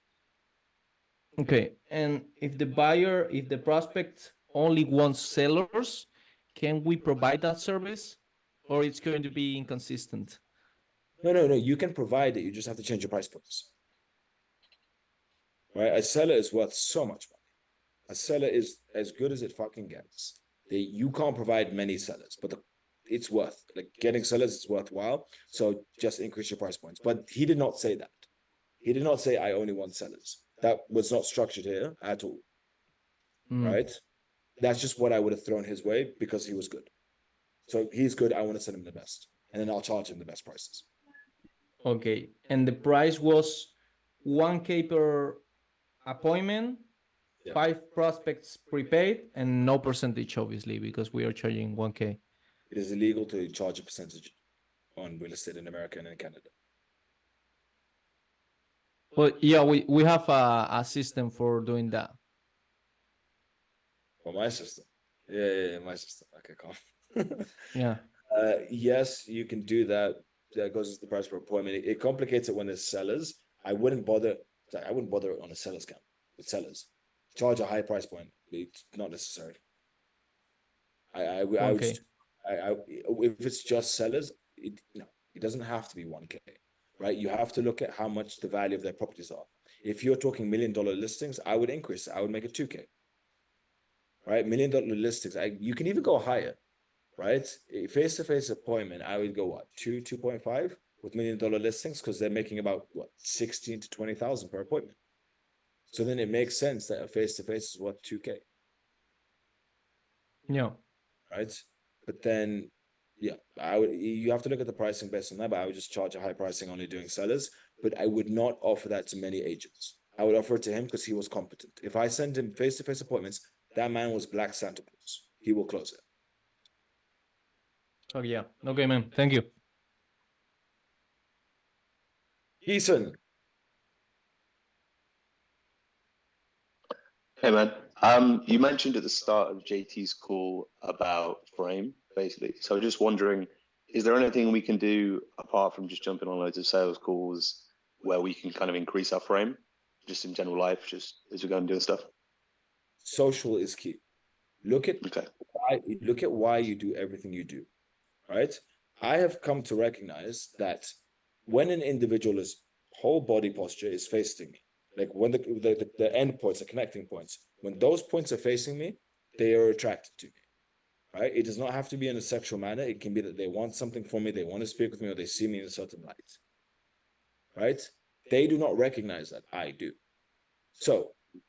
Okay, and if the prospect only wants sellers, can we provide that service, or it's going to be inconsistent? No. You can provide it. You just have to change your price points. Right? A seller is worth so much money. A seller is as good as it fucking gets. You can't provide many sellers, but it's worth, like, getting sellers is worthwhile. So just increase your price points. But he did not say that. He did not say I only want sellers. That was not structured here at all. Right? That's just what I would have thrown his way because he was good. So he's good. I want to send him the best, and then I'll charge him the best prices. Okay, and the price was 1K per appointment, 5 prospects prepaid, and no percentage, obviously, because we are charging 1K. It is illegal to charge a percentage on real estate in America and in Canada. Well, yeah, we have a system for doing that. Oh, my system. Yeah, my system. Okay, calm. Yeah. Yes, you can do that. That goes as the price per appointment. It complicates it when there's sellers. I wouldn't bother on a seller's count with sellers. Charge a high price point. It's not necessary. I would just, if it's just sellers, it doesn't have to be 1K, right? You have to look at how much the value of their properties are. If you're talking $1 million listings, I would increase it. I would make it 2K, right? $1 million listings. You can even go higher, right? A face-to-face appointment, I would go what, 2.5 with $1 million listings, because they're making about what, 16 to 20,000 per appointment. So then it makes sense that a face-to-face is worth 2K. Yeah. Right. But then, yeah, you have to look at the pricing based on that, but I would just charge a high pricing only doing sellers. But I would not offer that to many agents. I would offer it to him because he was competent. If I send him face-to-face appointments, that man was Black Santa Claus. He will close it. Oh, yeah. Okay, man. Thank you. Ethan. Hey, man. You mentioned at the start of JT's call about frame, basically. So just wondering, is there anything we can do apart from just jumping on loads of sales calls where we can kind of increase our frame, just in general life, just as we go and do stuff? Social is key. Look at why you do everything you do, right? I have come to recognize that when an individual's whole body posture is facing me, like when the end points, the connecting points, when those points are facing me, they are attracted to me, right? It does not have to be in a sexual manner. It can be that they want something from me, they want to speak with me, or they see me in a certain light, right? They do not recognize that. I do. So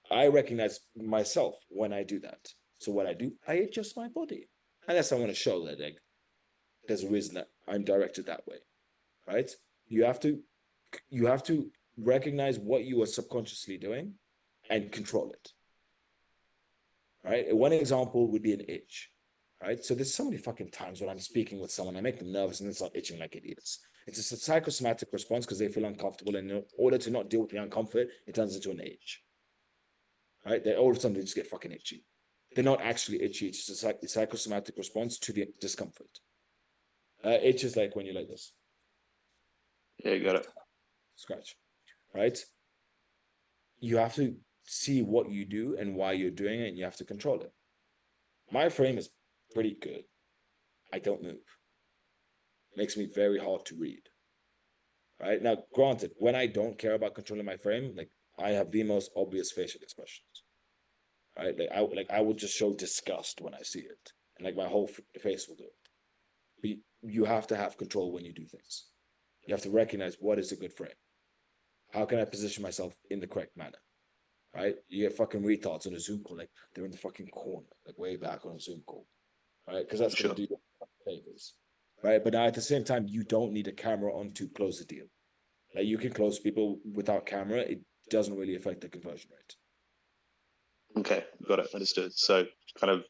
I recognize myself when I do that. So what I do, I adjust my body. Unless I want to show that there's a reason that I'm directed that way, right? You have to recognize what you are subconsciously doing and control it, right? One example would be an itch, right? So there's so many fucking times when I'm speaking with someone, I make them nervous and they start itching like idiots. It's a psychosomatic response because they feel uncomfortable, and in order to not deal with the uncomfort, it turns into an itch, right? They all of a sudden they just get fucking itchy. They're not actually itchy. It's just a psychosomatic response to the discomfort. Itch is like when you're like this. Yeah, you got it. Scratch, right? You have to see what you do and why you're doing it, and you have to control it. My frame is pretty good. I don't move. It makes me very hard to read. Right? Now, granted, when I don't care about controlling my frame, like, I have the most obvious facial expressions. Right? I would just show disgust when I see it, and like my whole face will do it. But you have to have control when you do things. You have to recognize what is a good frame. How can I position myself in the correct manner? Right? You get fucking retards on a Zoom call, like they're in the fucking corner, like way back on a Zoom call, right? Because that's going to do favors, right? But now at the same time, you don't need a camera on to close the deal. Like, you can close people without camera. It doesn't really affect the conversion rate. Okay, got it, understood. So kind of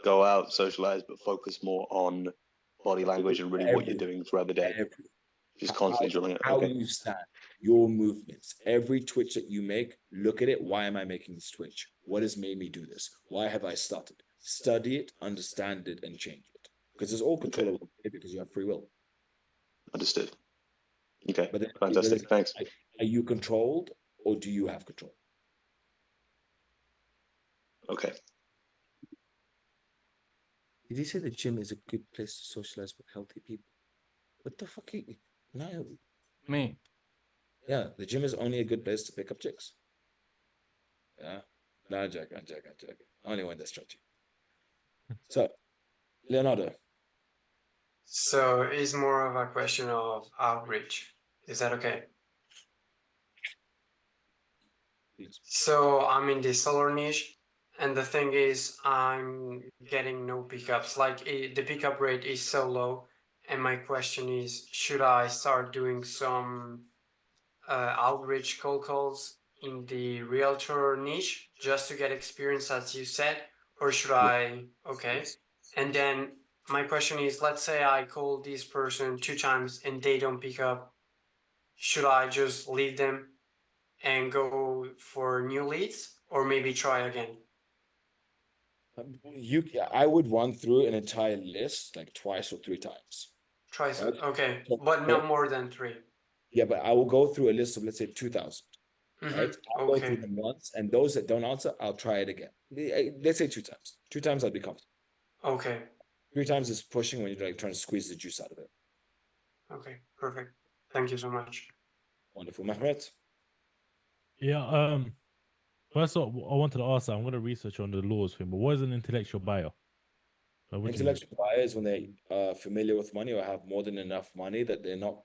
go out, socialize, but focus more on body language and really what you're doing throughout the day. Just constantly drawing it. How Okay. you stand, your movements, every twitch that you make, look at it. Why am I making this twitch? What has made me do this? Why have I started? Study it, understand it, and change it. Because it's all controllable because you have free will. Understood. Okay. But then, Fantastic. Thanks. Are you controlled or do you have control? Okay. Did you say the gym is a good place to socialize with healthy people? What the fuck? No. Me. Yeah, the gym is only a good place to pick up chicks. Yeah. No, I'm joking. Only when they're stretchy. So, Leonardo. So it's more of a question of outreach. Is that okay? So I'm in the solar niche, and the thing is, I'm getting no pickups. Like the pickup rate is so low, and my question is, should I start doing some outreach cold calls in the realtor niche just to get experience, as you said, or should I? Okay, and then my question is, let's say I call this person 2 times and they don't pick up. Should I just leave them and go for new leads, or maybe try again? I would run through an entire list like twice or 3 times. Twice, Right? okay, but no more than 3. Yeah, but I will go through a list of, let's say, 2,000. Right? I'll go through Okay. them once, and those that don't answer, I'll try it again. Let's say 2 times. 2 times I'll be comfortable. Okay. 3 times is pushing when you're like trying to squeeze the juice out of it. Okay, perfect. Thank you so much. Wonderful, Mehmet. Yeah. First of all, I wanted to ask. I'm going to research on the laws thing. But what is an intellectual buyer? Like, what do you mean? Intellectual buyers, when they are familiar with money or have more than enough money that they're not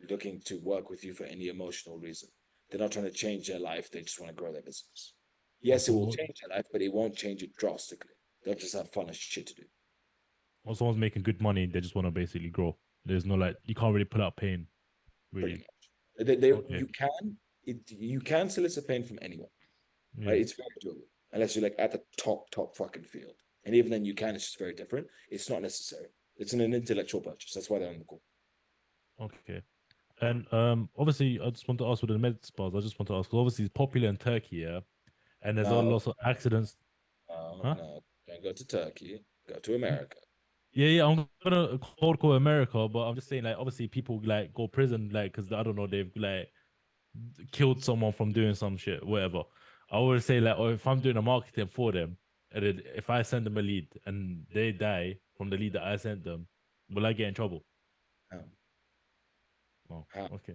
looking to work with you for any emotional reason. They're not trying to change their life. They just want to grow their business. Yes, it will change their life, but it won't change it drastically. They'll just have fun as shit to do. Or someone's making good money, they just want to basically grow. There's no like you can't really put out pain. Really. Pretty much. You can solicit pain from anyone. Yeah. Right? It's very doable. Unless you're like at the top fucking field. And even then you can, it's just very different. It's not necessary. It's an intellectual purchase. That's why they're on the call. Okay. And obviously I just want to ask with the med spas, I just want to ask, because obviously it's popular in Turkey, yeah. And there's a lot of accidents. No, don't go to Turkey. Go to America. Yeah, I'm gonna cold call America, but I'm just saying, like, obviously people like go prison, like, because I don't know, they've like killed someone from doing some shit, whatever. I would say, like, or if I'm doing a marketing for them, and then if I send them a lead and they die from the lead that I sent them, will I get in trouble? Oh, okay.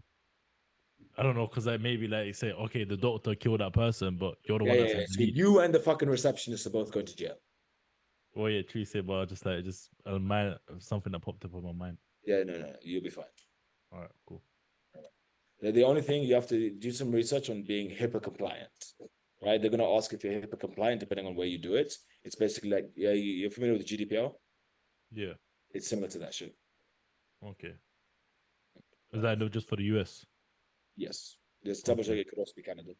I don't know, because like maybe like say, okay, the doctor killed that person, but you're the one that sent the So lead. you and the fucking receptionist are both going to jail. Well, yeah, true. Say, but just like something that popped up on my mind. Yeah, no, you'll be fine. All right, cool. The only thing you have to do some research on being HIPAA compliant, right? They're going to ask if you're HIPAA compliant depending on where you do it. It's basically like, yeah, you're familiar with the GDPR? Yeah. It's similar to that shit. Okay. Is that just for the US? Yes. There's double check, it could also be Canada.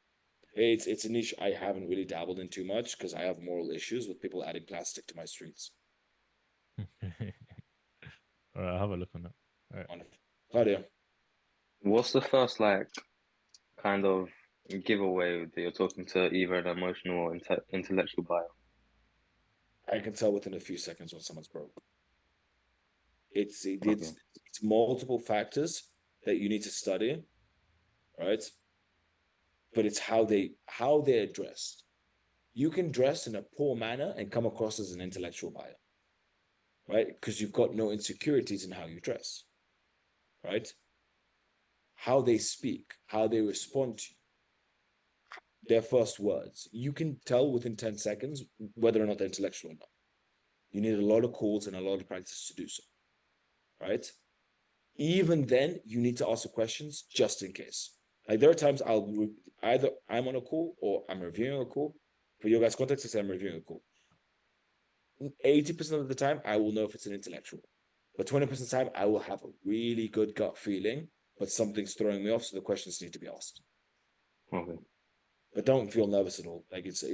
It's a niche I haven't really dabbled in too much because I have moral issues with people adding plastic to my streets. All right, I'll have a look on that. All right. Wonderful. Claudia. What's the first like kind of giveaway that you're talking to either an emotional or intellectual buyer? I can tell within a few seconds when someone's broke. It's multiple factors that you need to study, right? But it's how they're dressed. You can dress in a poor manner and come across as an intellectual buyer, right? Because you've got no insecurities in how you dress, right? How they speak, how they respond to you, their first words. You can tell within 10 seconds whether or not they're intellectual or not. You need a lot of calls and a lot of practice to do so, right? Even then, you need to ask the questions just in case. Like there are times either I'm on a call or I'm reviewing a call. For your guys' context, I say I'm reviewing a call. 80% of the time, I will know if it's an intellectual. But 20% of the time, I will have a really good gut feeling, but something's throwing me off, so the questions need to be asked. Okay. But don't feel nervous at all. Like it's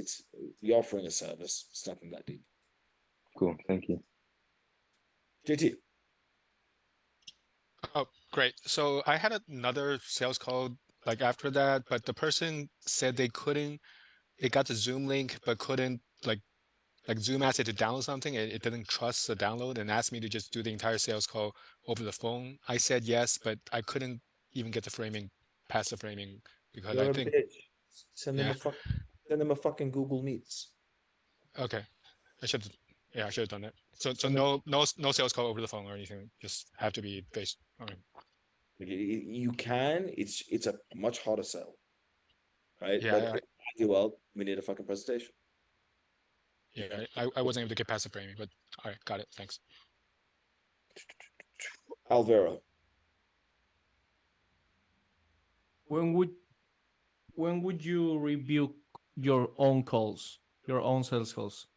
you're offering a service. It's nothing that deep. Cool. Thank you. JT. Oh, great. So I had another sales call like after that, but the person said they got the Zoom link, but couldn't like Zoom asked it to download something. It didn't trust the download and asked me to just do the entire sales call over the phone. I said yes, but I couldn't even get the framing past the framing because I You're a think, bitch. Send yeah, them a fucking Google Meets. okay. I should, yeah, I should have done that. So Send them- no sales call over the phone or anything. Just have to be face. All right. You can. It's a much harder sell, right? Yeah, But if I do well, we need a fucking presentation. yeah. I wasn't able to get past the framing, but all right, got it. Thanks. Alvaro, When would you review your own calls, your own sales calls?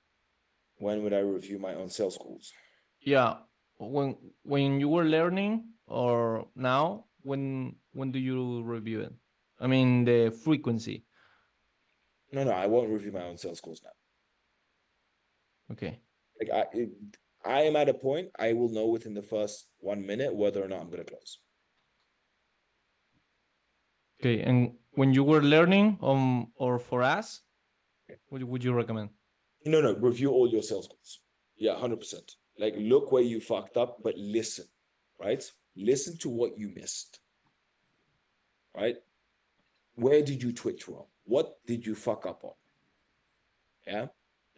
when would I review my own sales calls? Yeah, when you were learning or now, when do you review it? I mean the frequency. No, I won't review my own sales calls now. Okay. Like I am at a point I will know within the first 1 minute whether or not I'm going to close. Okay, and when you were learning or for us, what would you recommend? No, review all your sales calls. Yeah, 100%. Like look where you fucked up, but listen, right? Listen to what you missed, right? Where did you twitch wrong? What did you fuck up on? Yeah.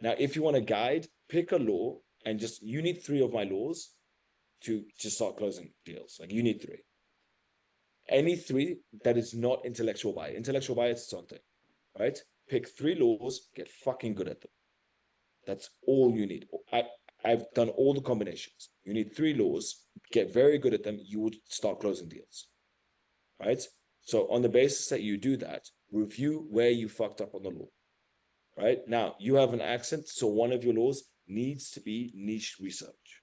Now, if you want a guide, pick a law and just you need 3 of my laws to start closing deals. Like you need 3. Any 3 that is not intellectual bias. Intellectual bias is something, right? Pick 3 laws, get fucking good at them. That's all you need. I've done all the combinations. You need 3 laws, get very good at them, you would start closing deals, right? So on the basis that you do that, review where you fucked up on the law, right? Now, you have an accent, so one of your laws needs to be niche research,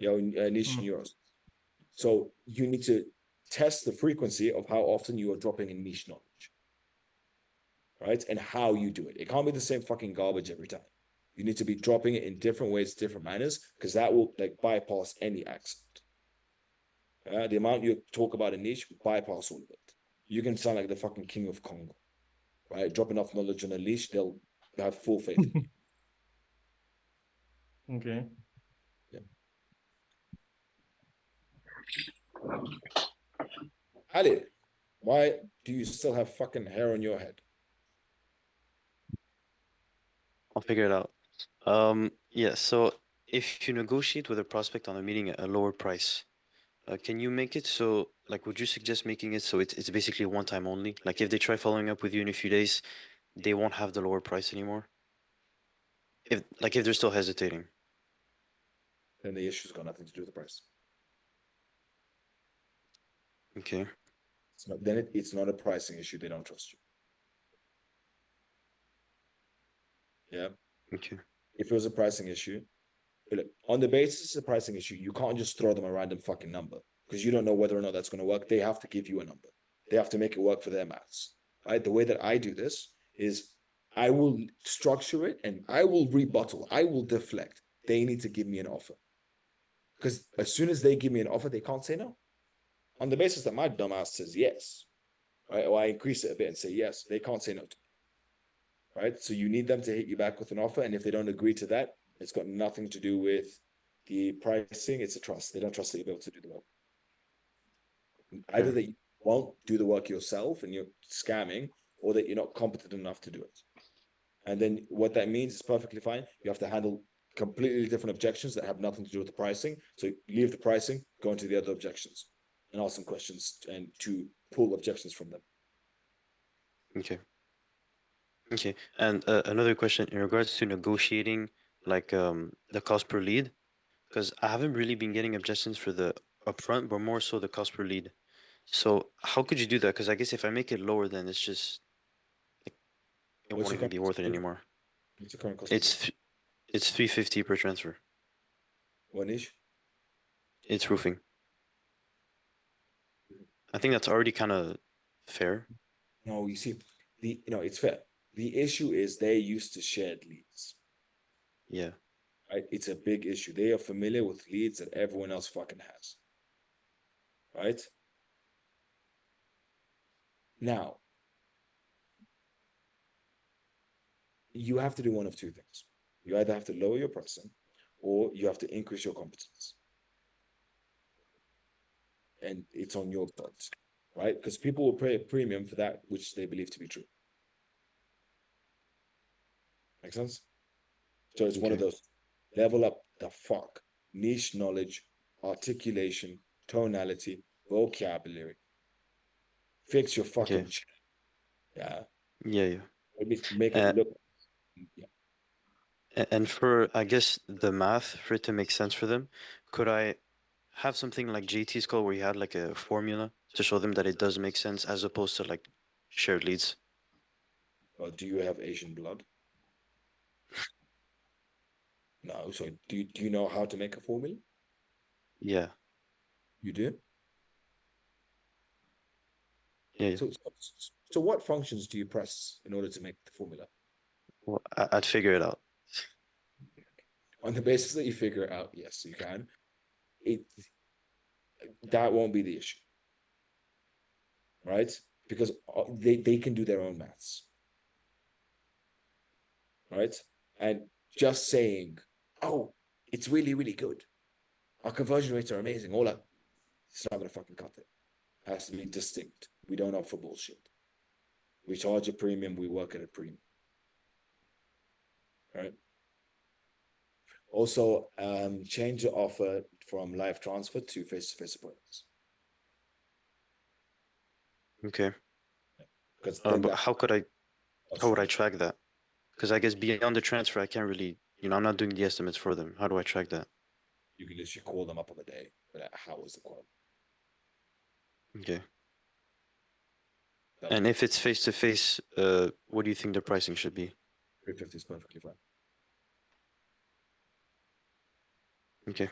niche neuroscience. So you need to test the frequency of how often you are dropping in niche knowledge, right? And how you do it. It can't be the same fucking garbage every time. You need to be dropping it in different ways, different manners, because that will like bypass any accent. The amount you talk about a niche, bypass all of it. You can sound like the fucking king of Congo, right? Drop enough knowledge on a leash, they'll have full faith in you. Okay. Yeah. Ali, why do you still have fucking hair on your head? I'll figure it out. Yeah, so if you negotiate with a prospect on a meeting at a lower price, can you make it so, like, would you suggest making it so it's basically one time only? Like, if they try following up with you in a few days, they won't have the lower price anymore? If they're still hesitating. Then the issue's got nothing to do with the price. Okay. It's not a pricing issue. They don't trust you. Yeah. Okay. If it was a pricing issue, look, on the basis of a pricing issue, you can't just throw them a random fucking number because you don't know whether or not that's going to work. They have to give you a number. They have to make it work for their maths. Right? The way that I do this is I will structure it and I will rebuttal. I will deflect. They need to give me an offer. Because as soon as they give me an offer, they can't say no. On the basis that my dumbass says yes, right? Or I increase it a bit and say yes, they can't say no to me. Right? So you need them to hit you back with an offer. And if they don't agree to that, it's got nothing to do with the pricing. It's a trust. They don't trust that you'll be able to do the work. Either that you won't do the work yourself and you're scamming, or that you're not competent enough to do it. And then what that means is perfectly fine. You have to handle completely different objections that have nothing to do with the pricing. So leave the pricing, go into the other objections, and ask some questions and to pull objections from them. Okay. Okay. And another question in regards to negotiating, like the cost per lead, because I haven't really been getting objections for the upfront, but more so the cost per lead. So how could you do that? Because I guess if I make it lower, then it's just it What's won't your even be current worth cost it per lead? anymore. What's your current cost per lead? It's 350 per transfer. What niche? It's roofing. I think that's already kind of fair. No, you see, it's fair. The issue is they're used to shared leads. Yeah. Right? It's a big issue. They are familiar with leads that everyone else fucking has. right? Now, you have to do one of two things. You either have to lower your pricing or you have to increase your competence. And it's on your part, right? Because people will pay a premium for that which they believe to be true. Make sense? So it's one of those level up the fuck. Niche knowledge, articulation, tonality, vocabulary. Fix your fucking shit. Yeah. Yeah. Make it look. Yeah. And for, I guess, the math, for it to make sense for them, could I have something like JT's call where you had like a formula to show them that it does make sense as opposed to like shared leads? Or do you have Asian blood? No. So do you know how to make a formula? Yeah. You do? Yeah. So what functions do you press in order to make the formula? Well, I'd figure it out. On the basis that you figure it out, yes, you can. That won't be the issue, right? Because they can do their own maths, right? And just saying, oh, it's really, really good. Our conversion rates are amazing. All that, it's not going to fucking cut it. It has to be distinct. We don't offer bullshit. We charge a premium. We work at a premium. Right? Also, change the offer from live transfer to face-to-face appointments. Okay. Because but how would I track that? Because I guess beyond the transfer, I can't really, I'm not doing the estimates for them. How do I track that? You can literally call them up on the day. But how is the quote? Okay. And if it's face to face, what do you think the pricing should be? 350 is perfectly fine. Okay.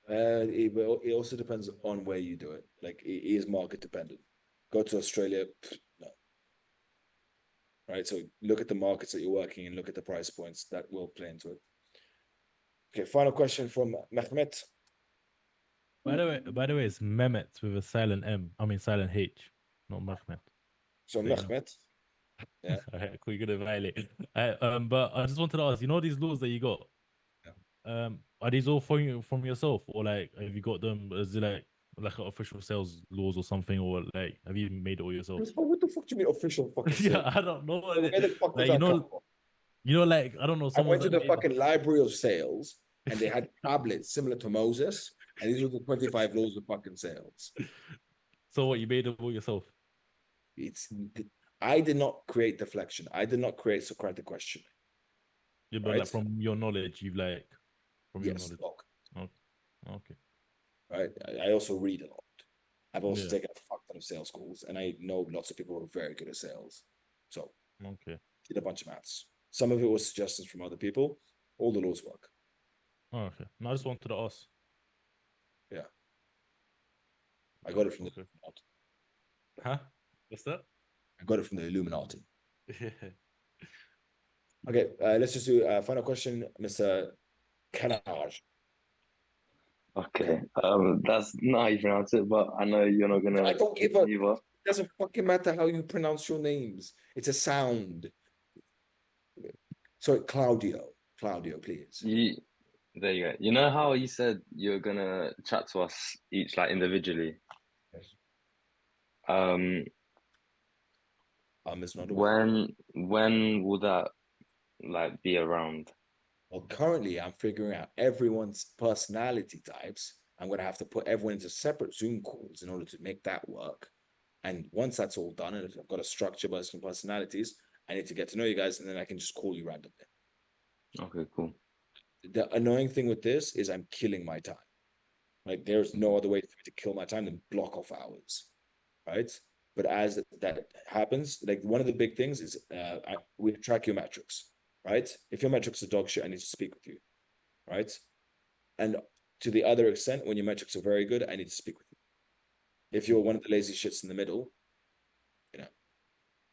It also depends on where you do it. Like it is market dependent. Go to Australia, no. Right. So look at the markets that you're working in. Look at the price points that will play into it. Okay. Final question from Mehmet. By the way, it's Mehmet with a silent M. I mean silent H, not Mehmet. So Mehmet. Yeah. Alright, cool. You're gonna violate. But I just wanted to ask, these laws that you got, are these all from yourself, or like have you got them? Is it like official sales laws or something, or like have you made it all yourself? What the fuck do you mean official fucking sales? Yeah, I don't know. Where the fuck like, does that come from? Like I don't know. I went to the fucking library of sales, and they had tablets similar to Moses, and these were the 25 laws of fucking sales. So what, you made it all yourself? I did not create deflection. I did not create Socratic questioning. Yeah, but right? like from your knowledge, you've like from your Yes, knowledge. Okay. Right. I also read a lot. I've also Yeah. taken a fuck ton of sales calls, and I know lots of people who are very good at sales. So did a bunch of maths. Some of it was suggestions from other people. All the laws work. Oh, okay. No, I just wanted to ask. Yeah. I got it from the Illuminati. Huh? What's that? I got it from the Illuminati. Yeah. Okay, let's just do a final question, Mr. Kanaj. Okay, that's not how you pronounce it, but I know you're not gonna. I don't give a. Either. It doesn't fucking matter how you pronounce your names. It's a sound. Sorry, Claudio. Claudio, please. There you go. You know how you said you're gonna chat to us each like individually? Yes. It's not when will that like be around? Well, currently I'm figuring out everyone's personality types. I'm going to have to put everyone into separate Zoom calls in order to make that work. And once that's all done, and I've got a structure based on personalities, I need to get to know you guys, and then I can just call you randomly. Okay, cool. The annoying thing with this is I'm killing my time. Like there's no other way for me to kill my time than block off hours, right? But as that happens, like one of the big things is we track your metrics, right? If your metrics are dog shit, I need to speak with you, right? And to the other extent, when your metrics are very good, I need to speak with you. If you're one of the lazy shits in the middle,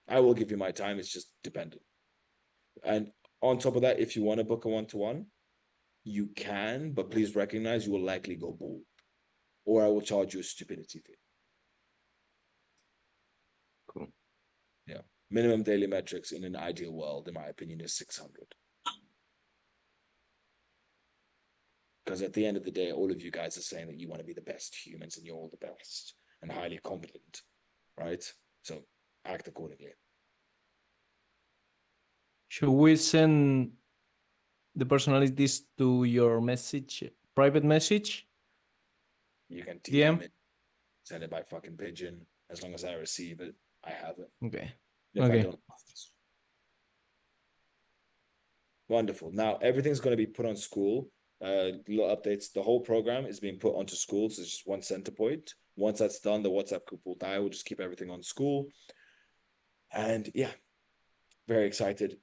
I will give you my time. It's just dependent. And on top of that, if you want to book a one-to-one, you can, but please recognize you will likely go bald. or I will charge you a stupidity fee. Cool. Yeah. Minimum daily metrics in an ideal world, in my opinion, is 600. Because at the end of the day, all of you guys are saying that you want to be the best humans and you're all the best and highly competent, right? So act accordingly. Should we send the personalities to your message, private message? You can DM? DM it, send it by fucking pigeon. As long as I receive it, I have it. Okay. If I Okay. don't, wonderful. Now everything's going to be put on school. Little updates. The whole program is being put onto school. So it's just one center point. Once that's done, the WhatsApp group will die. We'll just keep everything on school. And yeah, very excited.